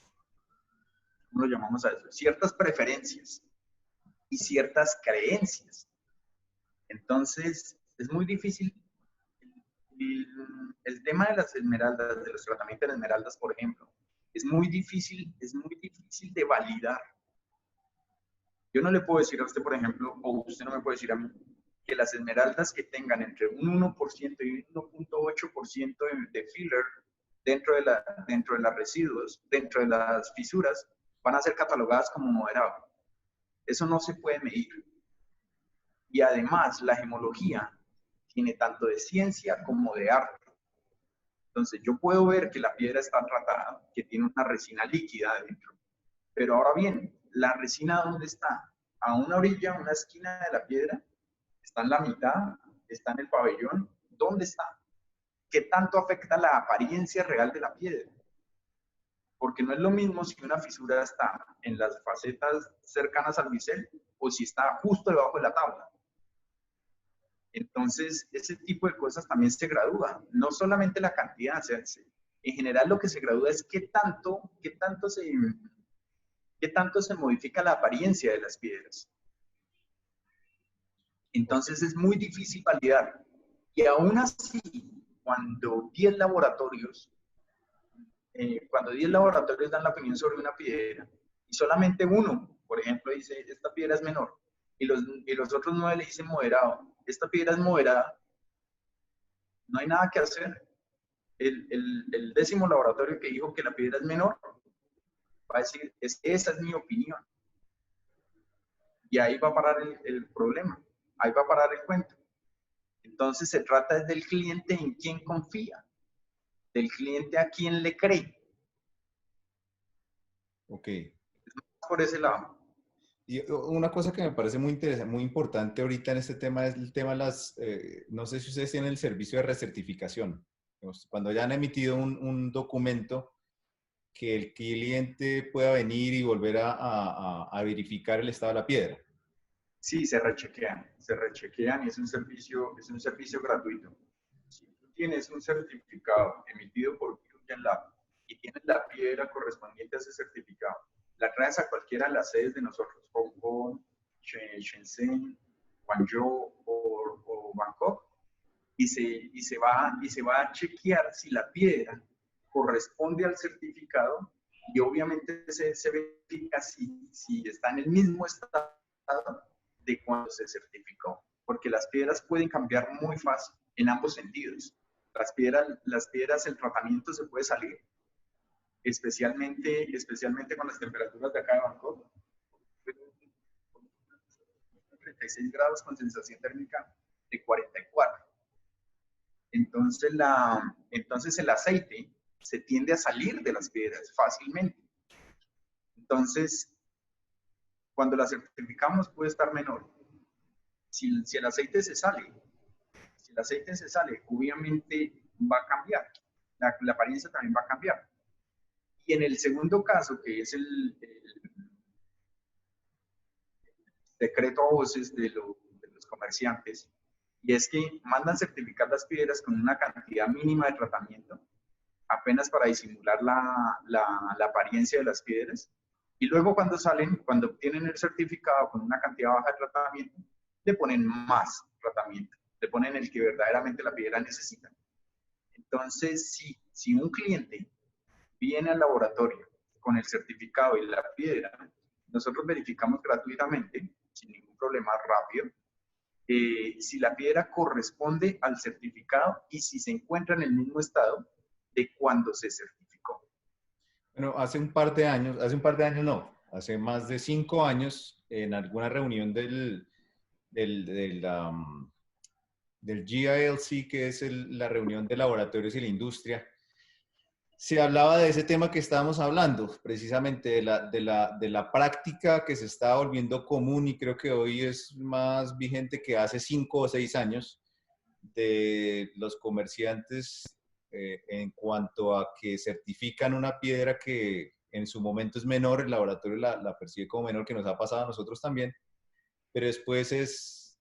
[SPEAKER 2] ¿cómo lo llamamos a eso? Ciertas preferencias y ciertas creencias. Entonces, es muy difícil. El tema de las esmeraldas, de los tratamientos de esmeraldas, por ejemplo, es muy difícil de validar. Yo no le puedo decir a usted, por ejemplo, o usted no me puede decir a mí, que las esmeraldas que tengan entre un 1% y un 1.8% de filler dentro de los residuos, dentro de las fisuras, van a ser catalogadas como moderado. Eso no se puede medir. Y además, la gemología tiene tanto de ciencia como de arte. Entonces, yo puedo ver que la piedra está tratada, que tiene una resina líquida adentro. Pero ahora bien, ¿la resina dónde está? ¿A una orilla, a una esquina de la piedra? ¿Está en la mitad? ¿Está en el pabellón? ¿Dónde está? ¿Qué tanto afecta la apariencia real de la piedra? Porque no es lo mismo si una fisura está en las facetas cercanas al bisel o si está justo debajo de la tabla. Entonces, ese tipo de cosas también se gradúa, no solamente la cantidad, en general lo que se gradúa es qué tanto se modifica la apariencia de las piedras. Entonces es muy difícil validar. Y aún así, cuando 10 laboratorios dan la opinión sobre una piedra y solamente uno, por ejemplo, dice, esta piedra es menor, y los otros 9 le dicen moderado, esta piedra es moderada, no hay nada que hacer. El 10º laboratorio que dijo que la piedra es menor va a decir, esa es mi opinión. Y ahí va a parar el problema, ahí va a parar el cuento. Entonces se trata del cliente en quién confía, del cliente a quién le cree.
[SPEAKER 1] Ok.
[SPEAKER 2] Por ese lado.
[SPEAKER 1] Y una cosa que me parece muy interesante, muy importante ahorita en este tema es el tema de las, no sé si ustedes tienen el servicio de recertificación. Digamos, cuando ya han emitido un documento, que el cliente pueda venir y volver a verificar el estado de la piedra.
[SPEAKER 2] Sí, se rechequean y es un servicio gratuito. Si tú tienes un certificado emitido por Kiruyan Lab y tienes la piedra correspondiente a ese certificado, la traes a cualquiera de las sedes de nosotros, Hong Kong, Shenzhen, Guangzhou o Bangkok, y se va a chequear si la piedra corresponde al certificado y obviamente se verifica si está en el mismo estado de cuando se certificó, porque las piedras pueden cambiar muy fácil en ambos sentidos. Las piedras, el tratamiento se puede salir, especialmente con las temperaturas de acá de Bangkok, 36 grados con sensación térmica de 44. Entonces el aceite se tiende a salir de las piedras fácilmente. Entonces, cuando la certificamos puede estar menor. Si el aceite se sale, si el aceite se sale, obviamente va a cambiar. La apariencia también va a cambiar. Y en el segundo caso, que es el secreto a voces de los comerciantes, y es que mandan certificar las piedras con una cantidad mínima de tratamiento, apenas para disimular la apariencia de las piedras. Y luego cuando salen, cuando obtienen el certificado con una cantidad baja de tratamiento, le ponen más tratamiento, le ponen el que verdaderamente la piedra necesita. Entonces, si un cliente viene al laboratorio con el certificado y la piedra, nosotros verificamos gratuitamente, sin ningún problema, rápido, si la piedra corresponde al certificado y si se encuentra en el mismo estado de cuando se certificó.
[SPEAKER 1] Bueno, hace un par de años no, hace más de 5 años, en alguna reunión del, del, um, del GILC, que es la reunión de laboratorios y la industria, se hablaba de ese tema que estábamos hablando, precisamente de la práctica que se está volviendo común y creo que hoy es más vigente que hace 5 o 6 años, de los comerciantes en cuanto a que certifican una piedra que en su momento es menor, el laboratorio la percibe como menor, que nos ha pasado a nosotros también, pero después es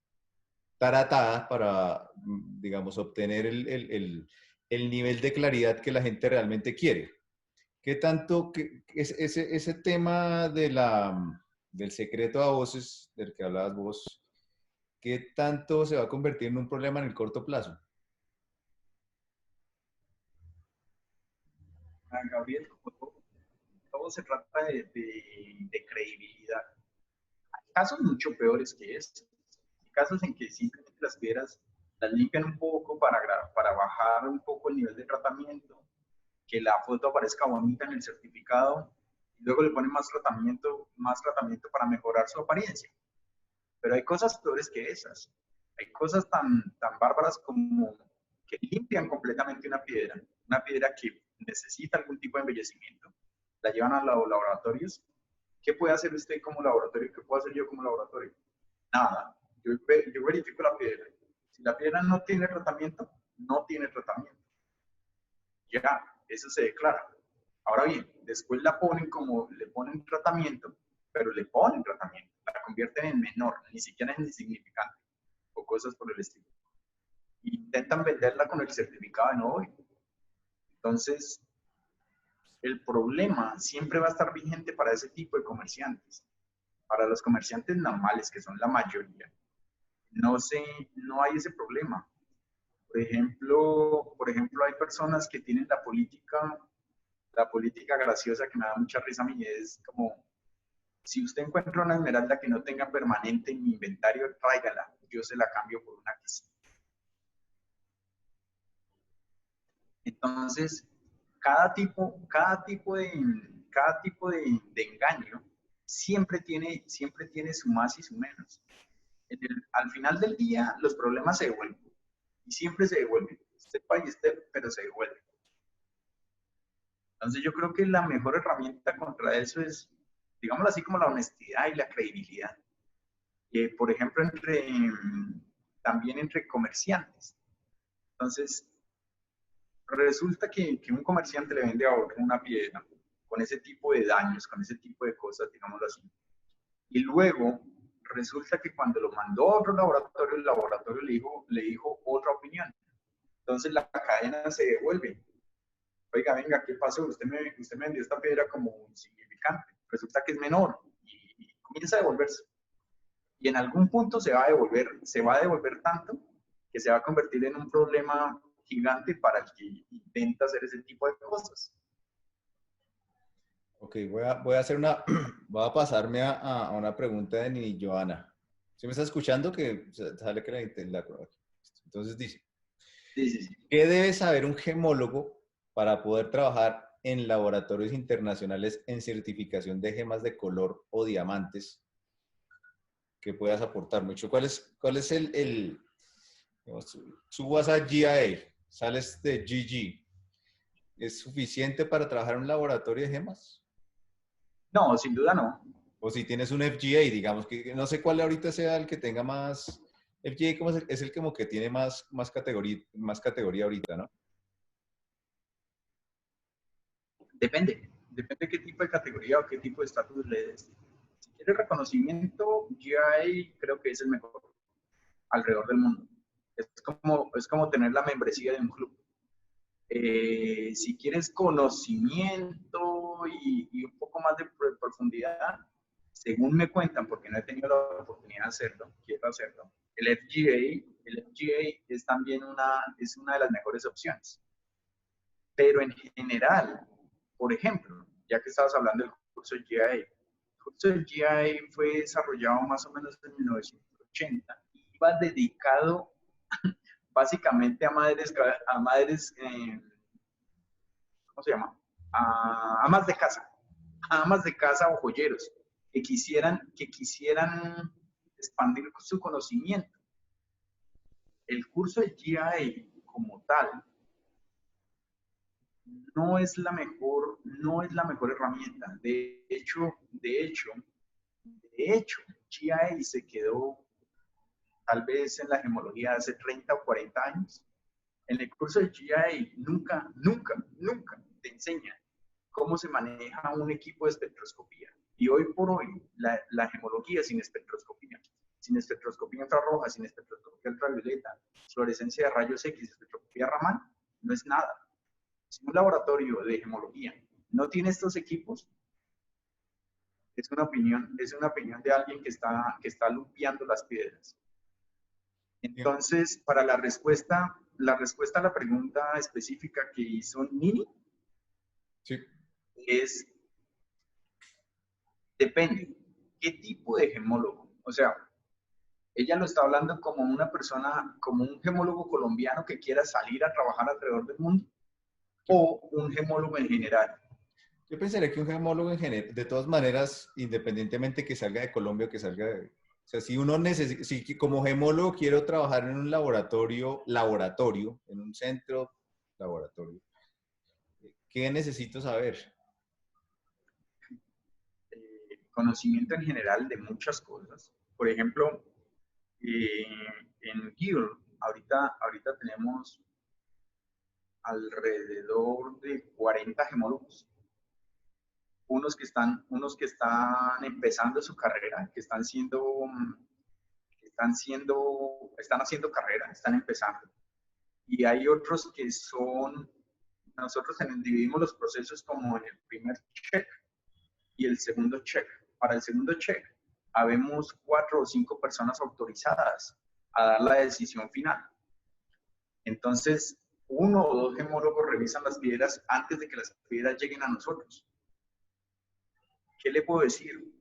[SPEAKER 1] taratada para, digamos, obtener el nivel de claridad que la gente realmente quiere. ¿Qué tanto, ese tema del secreto a voces del que hablabas vos, qué tanto se va a convertir en un problema en el corto plazo?
[SPEAKER 2] Gabriel, como todo se trata de credibilidad. Hay casos mucho peores que este. Hay casos en que simplemente las piedras las limpian un poco para bajar un poco el nivel de tratamiento, que la foto aparezca bonita en el certificado, y luego le ponen más tratamiento para mejorar su apariencia. Pero hay cosas peores que esas. Hay cosas tan bárbaras como que limpian completamente una piedra que necesita algún tipo de embellecimiento, la llevan a los laboratorios. ¿Qué puede hacer usted como laboratorio? ¿Qué puedo hacer yo como laboratorio? Nada. Yo verifico la piedra. Si la piedra no tiene tratamiento, no tiene tratamiento. Ya, eso se declara. Ahora bien, después le ponen tratamiento, pero le ponen tratamiento, la convierten en menor, ni siquiera en insignificante, o cosas por el estilo. Intentan venderla con el certificado de no hoy. Entonces, el problema siempre va a estar vigente para ese tipo de comerciantes. Para los comerciantes normales, que son la mayoría, no hay ese problema. Por ejemplo, hay personas que tienen la política graciosa que me da mucha risa a mí, es como, si usted encuentra una esmeralda que no tenga permanente en mi inventario, tráigala, yo se la cambio por una que sí. Entonces, cada tipo de engaño siempre tiene su más y su menos. Al final del día, los problemas se devuelven, y siempre se devuelven, este país, pero se devuelven. Entonces yo creo que la mejor herramienta contra eso es, digámoslo así, como la honestidad y la credibilidad. Por ejemplo, también entre comerciantes. Entonces, resulta que un comerciante le vende a otro una piedra con ese tipo de daños, con ese tipo de cosas, digámoslo así. Y luego resulta que cuando lo mandó a otro laboratorio, el laboratorio le dijo otra opinión. Entonces la cadena se devuelve. Oiga, venga, ¿qué pasó? Usted me vendió esta piedra como insignificante. Resulta que es menor y comienza a devolverse. Y en algún punto se va a devolver tanto que se va a convertir en un problema gigante para el que intenta hacer ese tipo de cosas.
[SPEAKER 1] Ok, voy a hacer una, voy a pasarme a una pregunta de Nini Joana. ¿Sí me está escuchando? Que sale que entonces dice,
[SPEAKER 2] Sí, sí, sí.
[SPEAKER 1] ¿qué debe saber un gemólogo para poder trabajar en laboratorios internacionales en certificación de gemas de color o diamantes que puedas aportar mucho? ¿Cuál es digamos, subas a GIA, sales de GG? ¿Es suficiente para trabajar en un laboratorio de gemas?
[SPEAKER 2] No, sin duda no.
[SPEAKER 1] O si tienes un FGA, digamos, que no sé cuál ahorita sea el que tenga más. FGA como es el como que tiene más categoría ahorita, ¿no?
[SPEAKER 2] Depende qué tipo de categoría o qué tipo de estatus le des. Si quieres reconocimiento, GI creo que es el mejor alrededor del mundo. Es como tener la membresía de un club. Si quieres conocimiento y un poco más de profundidad, según me cuentan, porque no he tenido la oportunidad de hacerlo, quiero hacerlo, el FGA es también es una de las mejores opciones. Pero en general, por ejemplo, ya que estabas hablando del curso de GIA, el curso de GIA fue desarrollado más o menos en 1980 y iba dedicado básicamente a madres ¿cómo se llama? A amas de casa, a amas de casa o joyeros que quisieran expandir su conocimiento. El curso de GIA como tal no es la mejor herramienta. De hecho, GIA se quedó tal vez en la gemología de hace 30 o 40 años. En el curso de GIA nunca te enseñan cómo se maneja un equipo de espectroscopía. Y hoy por hoy, la gemología sin espectroscopía infrarroja, sin espectroscopía ultravioleta, fluorescencia de rayos X, espectroscopía Raman, no es nada. Si un laboratorio de gemología no tiene estos equipos, es una opinión de alguien que está limpiando las piedras. Entonces, para la respuesta a la pregunta específica que hizo Nini,
[SPEAKER 1] Sí.
[SPEAKER 2] es, depende, ¿qué tipo de gemólogo? O sea, ella lo está hablando como una persona, como un gemólogo colombiano que quiera salir a trabajar alrededor del mundo, o un gemólogo en general.
[SPEAKER 1] Yo pensaría que un gemólogo en general, de todas maneras, independientemente que salga de Colombia o que salga de... O sea, si uno necesita, si como gemólogo quiero trabajar en un laboratorio, en un centro laboratorio, ¿qué necesito saber?
[SPEAKER 2] Conocimiento en general de muchas cosas. Por ejemplo, en GIL, ahorita tenemos alrededor de 40 gemólogos. Unos que están empezando su carrera, están haciendo carrera, están empezando. Y hay otros que nosotros dividimos los procesos como en el primer check y el segundo check. Para el segundo check, habemos 4 o 5 personas autorizadas a dar la decisión final. Entonces, uno o dos gemólogos revisan las piedras antes de que las piedras lleguen a nosotros. ¿Qué le puedo decir?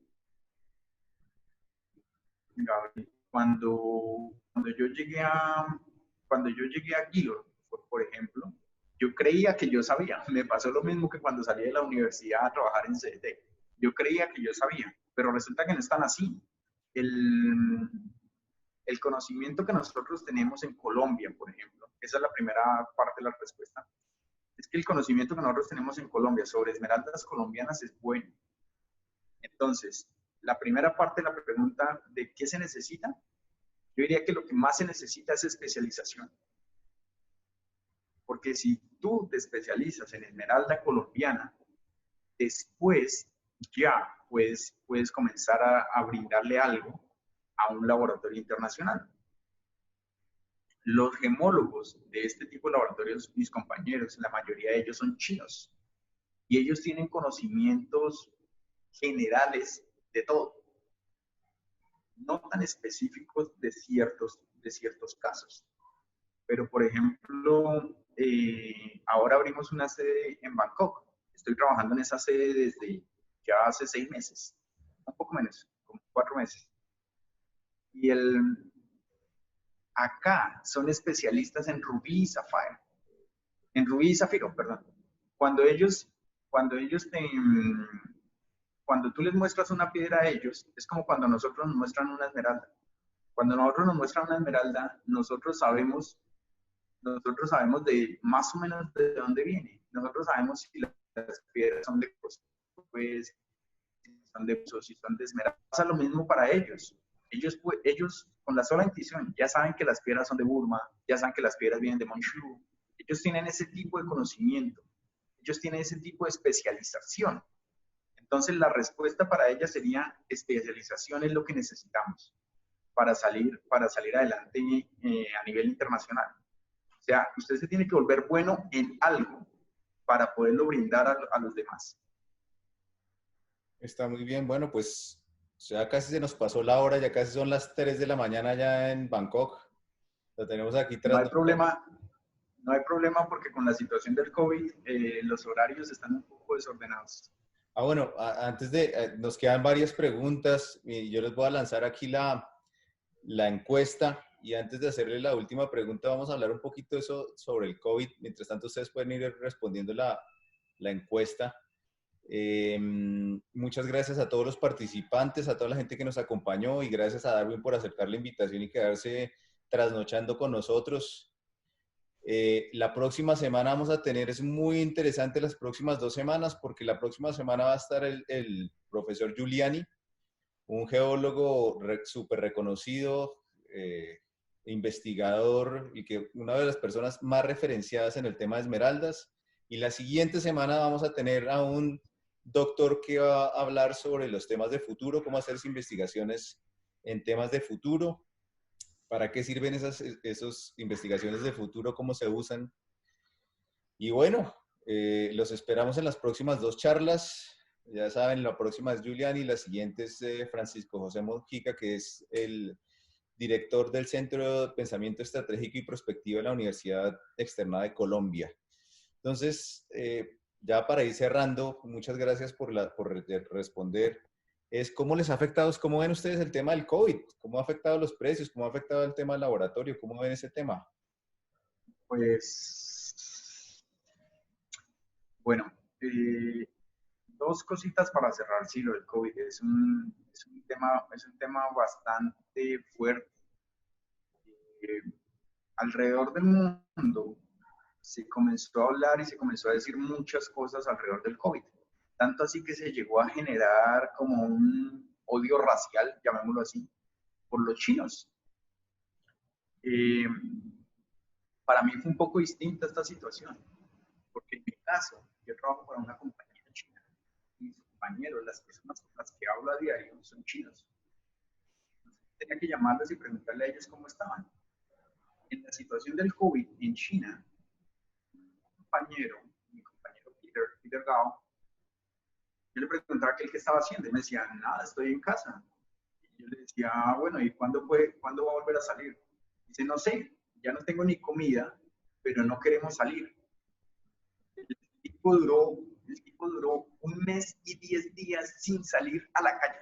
[SPEAKER 2] Gabriel, cuando yo llegué a Guilor, por ejemplo, yo creía que yo sabía. Me pasó lo mismo que cuando salí de la universidad a trabajar en CDT. Yo creía que yo sabía, pero resulta que no es tan así. El, el conocimiento que nosotros tenemos en Colombia, por ejemplo, esa es la primera parte de la respuesta. Es que el conocimiento que nosotros tenemos en Colombia sobre esmeraldas colombianas es bueno. Entonces, la primera parte de la pregunta de qué se necesita, yo diría que lo que más se necesita es especialización. Porque si tú te especializas en esmeralda colombiana, después ya puedes comenzar a brindarle algo a un laboratorio internacional. Los gemólogos de este tipo de laboratorios, mis compañeros, la mayoría de ellos son chinos y ellos tienen conocimientos generales de todo, no tan específicos de ciertos casos. Pero, por ejemplo, ahora abrimos una sede en Bangkok. Estoy trabajando en esa sede desde ya hace 6 meses, un poco menos, como 4 meses. Y acá son especialistas en rubí y zafiro. En rubí y zafiro, perdón. Cuando ellos, cuando ellos te, cuando tú les muestras una piedra a ellos, es como cuando nosotros nos muestran una esmeralda. Cuando nosotros nos muestran una esmeralda, nosotros sabemos de más o menos de dónde viene. Nosotros sabemos si las piedras son de pues, si son de uso, si son de esmeralda. Pasa lo mismo para ellos. Ellos, con la sola intuición, ya saben que las piedras son de Burma, ya saben que las piedras vienen de Monchu. Ellos tienen ese tipo de conocimiento. Ellos tienen ese tipo de especialización. Entonces, la respuesta para ella sería especialización es lo que necesitamos para salir adelante a nivel internacional. O sea, usted se tiene que volver bueno en algo para poderlo brindar a los demás.
[SPEAKER 1] Está muy bien. Bueno, pues ya casi se nos pasó la hora, ya casi son las 3 de la mañana ya en Bangkok. Lo tenemos aquí
[SPEAKER 2] No hay
[SPEAKER 1] trasnochando.
[SPEAKER 2] problema, no hay problema porque con la situación del COVID los horarios están un poco desordenados.
[SPEAKER 1] Bueno, antes de, nos quedan varias preguntas y yo les voy a lanzar aquí la encuesta y antes de hacerle la última pregunta vamos a hablar un poquito de eso sobre el COVID. Mientras tanto ustedes pueden ir respondiendo la encuesta. Muchas gracias a todos los participantes, a toda la gente que nos acompañó y gracias a Darwin por aceptar la invitación y quedarse trasnochando con nosotros. La próxima semana vamos a tener, es muy interesante las próximas 2 semanas porque la próxima semana va a estar el profesor Giuliani, un geólogo súper reconocido, investigador y que una de las personas más referenciadas en el tema de esmeraldas. Y la siguiente semana vamos a tener a un doctor que va a hablar sobre los temas de futuro, cómo hacer investigaciones en temas de futuro. ¿Para qué sirven esas investigaciones de futuro? ¿Cómo se usan? Y bueno, los esperamos en las próximas 2 charlas. Ya saben, la próxima es Giuliani y la siguiente es Francisco José Mojica, que es el director del Centro de Pensamiento Estratégico y Prospectiva de la Universidad Externada de Colombia. Entonces, ya para ir cerrando, muchas gracias por responder. ¿Cómo les ha afectado, cómo ven ustedes el tema del COVID? ¿Cómo ha afectado los precios? ¿Cómo ha afectado el tema del laboratorio? ¿Cómo ven ese tema?
[SPEAKER 2] Pues, bueno, 2 cositas para cerrar, sí, lo del COVID. Es un tema bastante fuerte. Alrededor del mundo se comenzó a hablar y se comenzó a decir muchas cosas alrededor del COVID. Tanto así que se llegó a generar como un odio racial, llamémoslo así, por los chinos. Eh, para mí fue un poco distinta esta situación, porque en mi caso, yo trabajo para una compañía china y mis compañeros, las personas con las que hablo a diario, son chinos. Entonces, tenía que llamarles y preguntarle a ellos cómo estaban. En la situación del COVID en China, mi compañero Peter Gao, yo le preguntaba qué estaba haciendo y me decía, nada, estoy en casa. Y yo le decía, bueno, ¿y cuándo va a volver a salir? Dice, no sé, ya no tengo ni comida, pero no queremos salir. El tipo duró 1 mes y 10 días sin salir a la calle.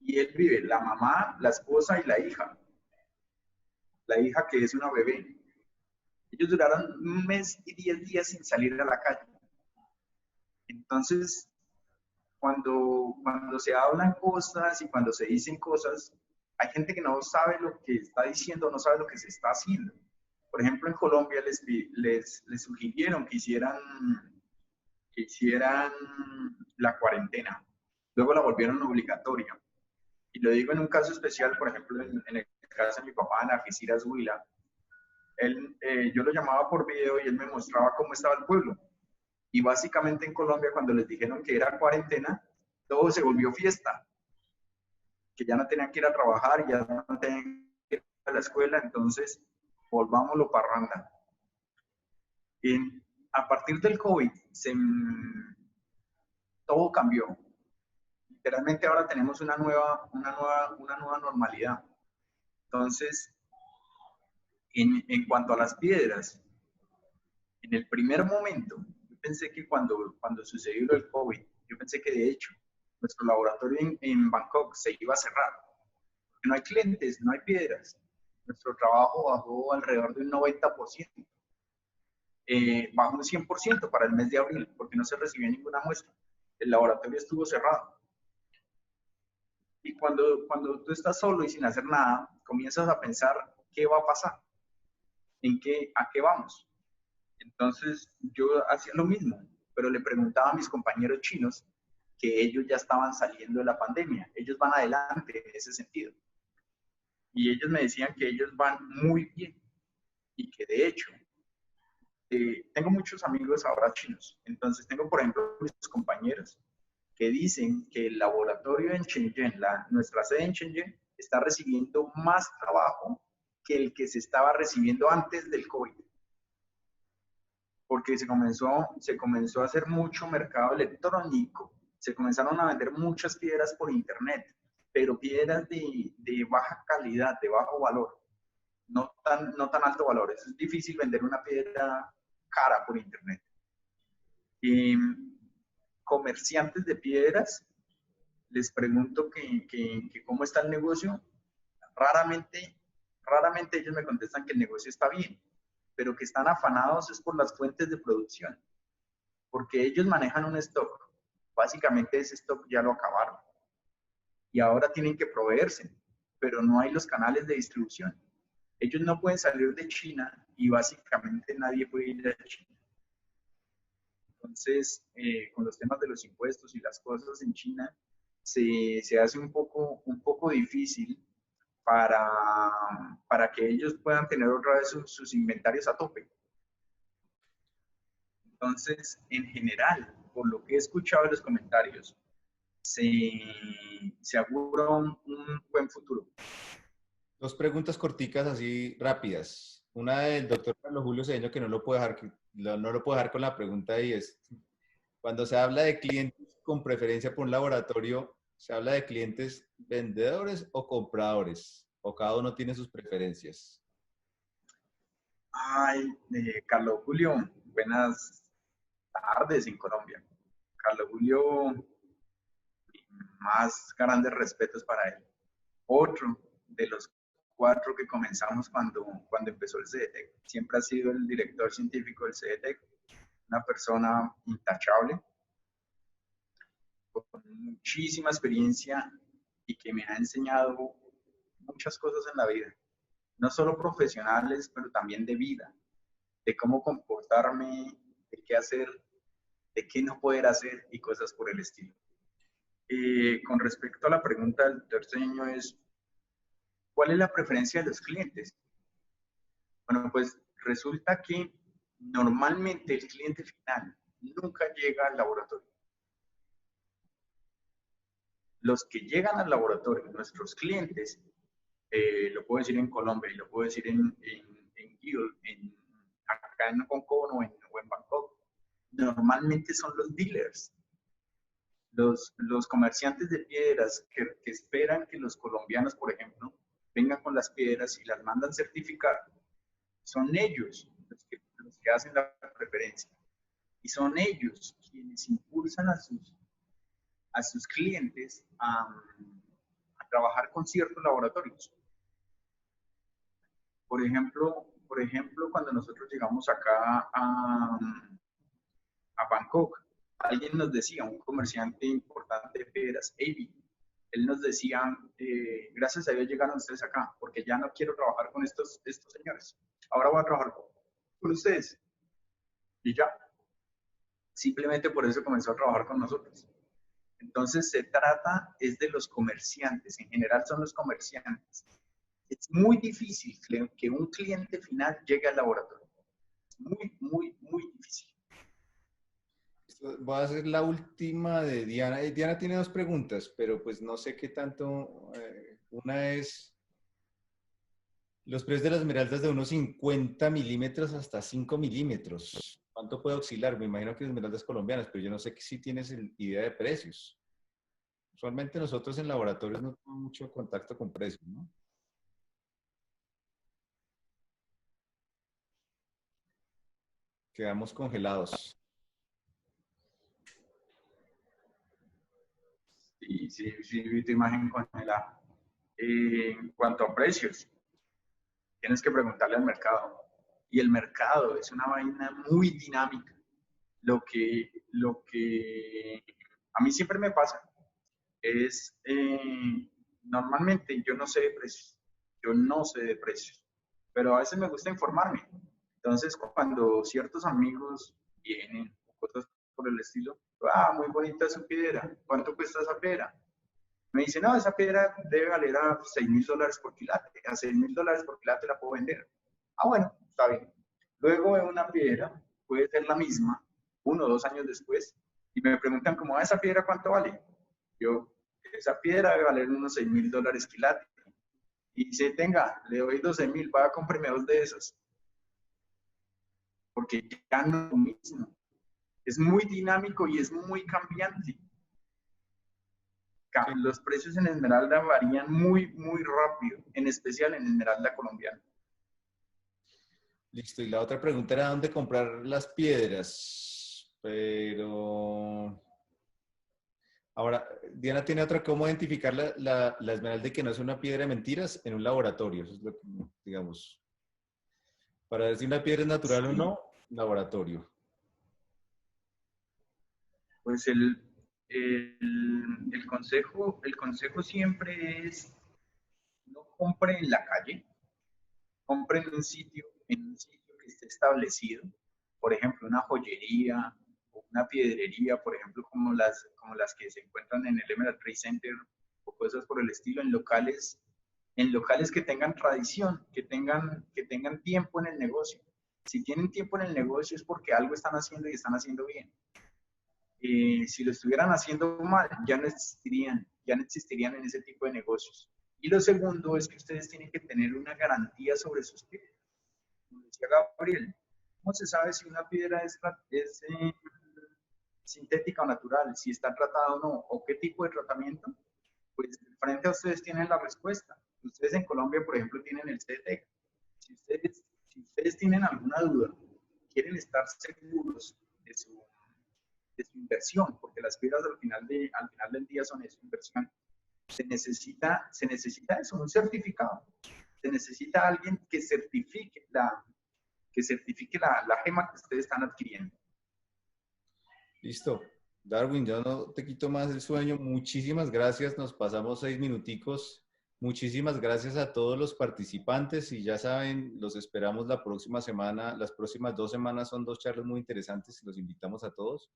[SPEAKER 2] Y él vive, la mamá, la esposa y la hija que es una bebé. Ellos duraron 1 mes y 10 días sin salir a la calle. Entonces, cuando se hablan cosas y cuando se dicen cosas, hay gente que no sabe lo que está diciendo, no sabe lo que se está haciendo. Por ejemplo, en Colombia les sugirieron que hicieran la cuarentena. Luego la volvieron obligatoria. Y lo digo en un caso especial, por ejemplo, en el caso de mi papá, en Algeciras, Huila. Yo lo llamaba por video y él me mostraba cómo estaba el pueblo. Y básicamente en Colombia, cuando les dijeron que era cuarentena, todo se volvió fiesta. Que ya no tenían que ir a trabajar, ya no tenían que ir a la escuela, entonces volvámoslo parranda. A partir del COVID, todo cambió. Literalmente ahora tenemos una nueva normalidad. Entonces, en cuanto a las piedras, en el primer momento, yo pensé que cuando sucedió el COVID, yo pensé que de hecho nuestro laboratorio en Bangkok se iba a cerrar. Porque no hay clientes, no hay piedras. Nuestro trabajo bajó alrededor de un 90%. Bajó un 100% para el mes de abril, porque no se recibió ninguna muestra. El laboratorio estuvo cerrado. Y cuando tú estás solo y sin hacer nada, comienzas a pensar qué va a pasar, a qué vamos. Entonces yo hacía lo mismo, pero le preguntaba a mis compañeros chinos que ellos ya estaban saliendo de la pandemia, ellos van adelante en ese sentido. Y ellos me decían que ellos van muy bien y que de hecho, tengo muchos amigos ahora chinos, entonces tengo por ejemplo mis compañeros que dicen que el laboratorio en Shenzhen, nuestra sede en Shenzhen, está recibiendo más trabajo que el que se estaba recibiendo antes del COVID. Porque se comenzó a hacer mucho mercado electrónico, se comenzaron a vender muchas piedras por internet, pero piedras de baja calidad, de bajo valor, no tan alto valor. Es difícil vender una piedra cara por internet. Comerciantes de piedras, les pregunto que cómo está el negocio, raramente ellos me contestan que el negocio está bien, pero que están afanados es por las fuentes de producción, porque ellos manejan un stock, básicamente ese stock ya lo acabaron, y ahora tienen que proveerse, pero no hay los canales de distribución. Ellos no pueden salir de China y básicamente nadie puede ir a China. Entonces, con los temas de los impuestos y las cosas en China, se hace un poco difícil para que ellos puedan tener otra vez sus inventarios a tope. Entonces, en general, por lo que he escuchado en los comentarios, se augura un buen futuro.
[SPEAKER 1] Dos preguntas corticas así rápidas. Una del doctor Carlos Julio Cedeño que no lo puedo dejar con la pregunta y es, cuando se habla de clientes con preferencia por un laboratorio, ¿se habla de clientes vendedores o compradores? ¿O cada uno tiene sus preferencias?
[SPEAKER 2] Ay, Carlos Julio, buenas tardes en Colombia. Carlos Julio, más grandes respetos para él. Otro de los 4 que comenzamos cuando empezó el CDTEC. Siempre ha sido el director científico del CDTEC, una persona intachable, con muchísima experiencia y que me ha enseñado muchas cosas en la vida, no solo profesionales, pero también de vida, de cómo comportarme, de qué hacer, de qué no poder hacer y cosas por el estilo. Con respecto a la pregunta del terceño es, ¿cuál es la preferencia de los clientes? Bueno, pues resulta que normalmente el cliente final nunca llega al laboratorio. Los que llegan al laboratorio, nuestros clientes, lo puedo decir en Colombia y lo puedo decir en Guild, acá en Hong Kong o en Bangkok, normalmente son los dealers, los comerciantes de piedras que esperan que los colombianos, por ejemplo, vengan con las piedras y las mandan certificar. Son ellos los que hacen la preferencia. Y son ellos quienes impulsan a sus clientes a trabajar con ciertos laboratorios. Por ejemplo, cuando nosotros llegamos acá a Bangkok, alguien nos decía, un comerciante importante de piedras, Avi, él nos decía, gracias a Dios llegaron ustedes acá, porque ya no quiero trabajar con estos señores. ahora voy a trabajar con ustedes. Y ya, simplemente por eso comenzó a trabajar con nosotros. Entonces se trata es de los comerciantes, en general son los comerciantes. Es muy difícil que un cliente final llegue al laboratorio. Muy, muy, muy difícil.
[SPEAKER 1] Voy a hacer la última de Diana. Diana tiene dos preguntas, pero pues no sé qué tanto. Una es los precios de las esmeraldas de unos 50 milímetros hasta 5 milímetros. ¿Cuánto puede oscilar? Me imagino que esmeraldas colombianas, pero yo no sé si tienes idea de precios. Usualmente nosotros en laboratorios no tenemos mucho contacto con precios, ¿no? Quedamos congelados.
[SPEAKER 2] Sí, sí, sí, vi tu imagen congelada. En cuanto a precios, tienes que preguntarle al mercado. Y el mercado es una vaina muy dinámica. Lo que a mí siempre me pasa es, normalmente yo no sé de precios, yo no sé de precios, pero a veces me gusta informarme. Entonces, cuando ciertos amigos vienen, cosas por el estilo, muy bonita su piedra, ¿cuánto cuesta esa piedra? Me dice, no, esa piedra debe valer a $6.000 por quilate, a $6.000 por quilate la puedo vender. Bueno, está bien. Luego veo una piedra, puede ser la misma, 1 o 2 años después, y me preguntan como, ¿esa piedra cuánto vale? Yo, esa piedra debe valer unos $6.000 quilate. Y dice, tenga, le doy 12.000, vaya, cómpreme 2 de esos, porque ya no es lo mismo. Es muy dinámico y es muy cambiante.
[SPEAKER 1] Sí.
[SPEAKER 2] Los precios en esmeralda varían muy, muy rápido, en especial en esmeralda colombiana.
[SPEAKER 1] Listo. Y la otra pregunta era dónde comprar las piedras. Pero ahora, Diana tiene otra, cómo identificar la esmeralda que no es una piedra de mentiras en un laboratorio. Eso es lo que, digamos, para ver si una piedra es natural o
[SPEAKER 2] Sí,
[SPEAKER 1] no, laboratorio.
[SPEAKER 2] pues el consejo siempre es no compre en la calle, compre en un sitio que esté establecido, por ejemplo, una joyería o una piedrería, por ejemplo, como las que se encuentran en el Emerald Trade Center o cosas por el estilo, en locales que tengan tradición, que tengan tiempo en el negocio. Si tienen tiempo en el negocio es porque algo están haciendo y están haciendo bien. Si lo estuvieran haciendo mal, ya no existirían en ese tipo de negocios. Y lo segundo es que ustedes tienen que tener una garantía sobre sus piedras. Como decía Gabriel, ¿cómo se sabe si una piedra es sintética o natural, si está tratada o no, o qué tipo de tratamiento? Pues frente a ustedes tienen la respuesta. Ustedes en Colombia, por ejemplo, tienen el CETEC. Si ustedes tienen alguna duda, quieren estar seguros de su inversión, porque las piedras al final del día son eso, inversión. Se necesita eso, un certificado. Se necesita alguien que certifique la gema que ustedes están adquiriendo.
[SPEAKER 1] Listo. Darwin, yo no te quito más el sueño. Muchísimas gracias. Nos pasamos 6 minuticos. Muchísimas gracias a todos los participantes y ya saben, los esperamos la próxima semana. Las próximas 2 semanas son 2 charlas muy interesantes y los invitamos a todos.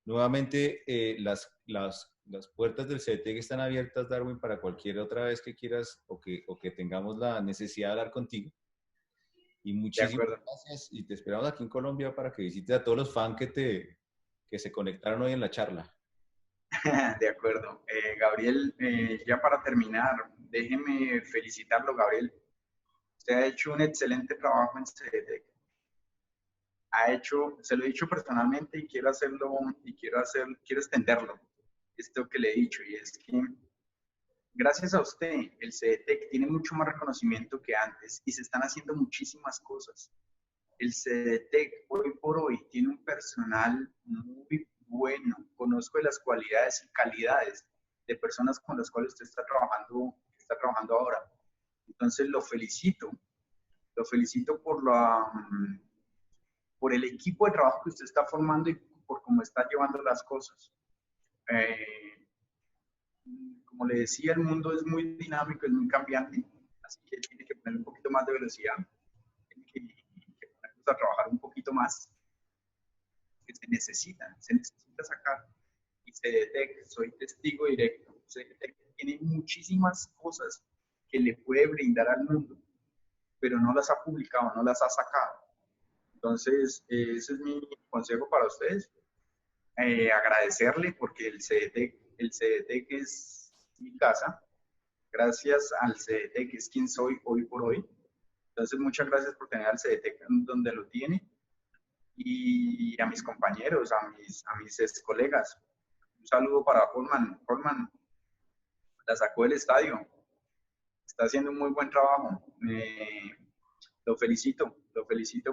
[SPEAKER 1] Nuevamente, las puertas del CETEC están abiertas, Darwin, para cualquier otra vez que quieras o que tengamos la necesidad de hablar contigo. Y
[SPEAKER 2] De
[SPEAKER 1] muchísimas
[SPEAKER 2] acuerdo.
[SPEAKER 1] gracias y te esperamos aquí en Colombia para que visites a todos los fans que se conectaron hoy en la charla.
[SPEAKER 2] De acuerdo. Gabriel, ya para terminar, déjeme felicitarlo, Gabriel. Usted ha hecho un excelente trabajo en CEDEC. Se lo he dicho personalmente y quiero hacerlo y quiero extenderlo. Esto que le he dicho, y es que gracias a usted, el CEDEC tiene mucho más reconocimiento que antes y se están haciendo muchísimas cosas. El CEDETEC hoy por hoy tiene un personal muy bueno. Conozco de las cualidades y calidades de personas con las cuales usted está trabajando ahora. Entonces lo felicito por el equipo de trabajo que usted está formando y por cómo está llevando las cosas. Eh, Como le decía, el mundo es muy dinámico, es muy cambiante, así que tiene que poner un poquito más de velocidad, tiene que a trabajar un poquito más, que se necesita sacar. Y CDTEC, soy testigo directo, CDTEC tiene muchísimas cosas que le puede brindar al mundo, pero no las ha publicado, no las ha sacado. Entonces, ese es mi consejo para ustedes. Agradecerle porque el CDTEC es mi casa. Gracias al CDTEC es quien soy hoy por hoy. Entonces, muchas gracias por tener al CDTEC donde lo tiene. Y a mis compañeros, a mis ex colegas. Un saludo para Holman. Holman la sacó del estadio. Está haciendo un muy buen trabajo. Lo felicito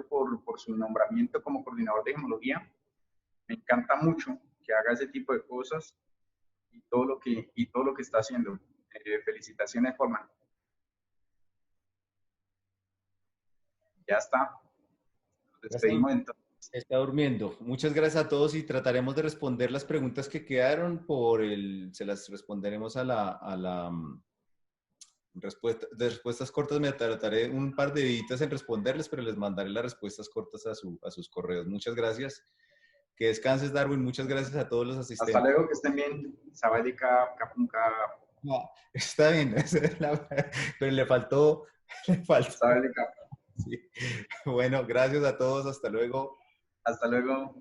[SPEAKER 2] por su nombramiento como coordinador de gemología. Me encanta mucho que haga ese tipo de cosas y todo lo que está haciendo. Felicitaciones, Holman. Ya está. Nos despedimos entonces.
[SPEAKER 1] Está durmiendo. Muchas gracias a todos y trataremos de responder las preguntas que quedaron se las responderemos a la de respuestas cortas. Me trataré un par de días en responderles, pero les mandaré las respuestas cortas a sus correos. Muchas gracias. Que descanses, Darwin. Muchas gracias a todos los asistentes.
[SPEAKER 2] Hasta luego, que estén bien. Sabadika, Kapunka.
[SPEAKER 1] No, está bien, pero le faltó.
[SPEAKER 2] Sabadika.
[SPEAKER 1] Sí. Bueno, gracias a todos. Hasta luego.
[SPEAKER 2] Hasta luego.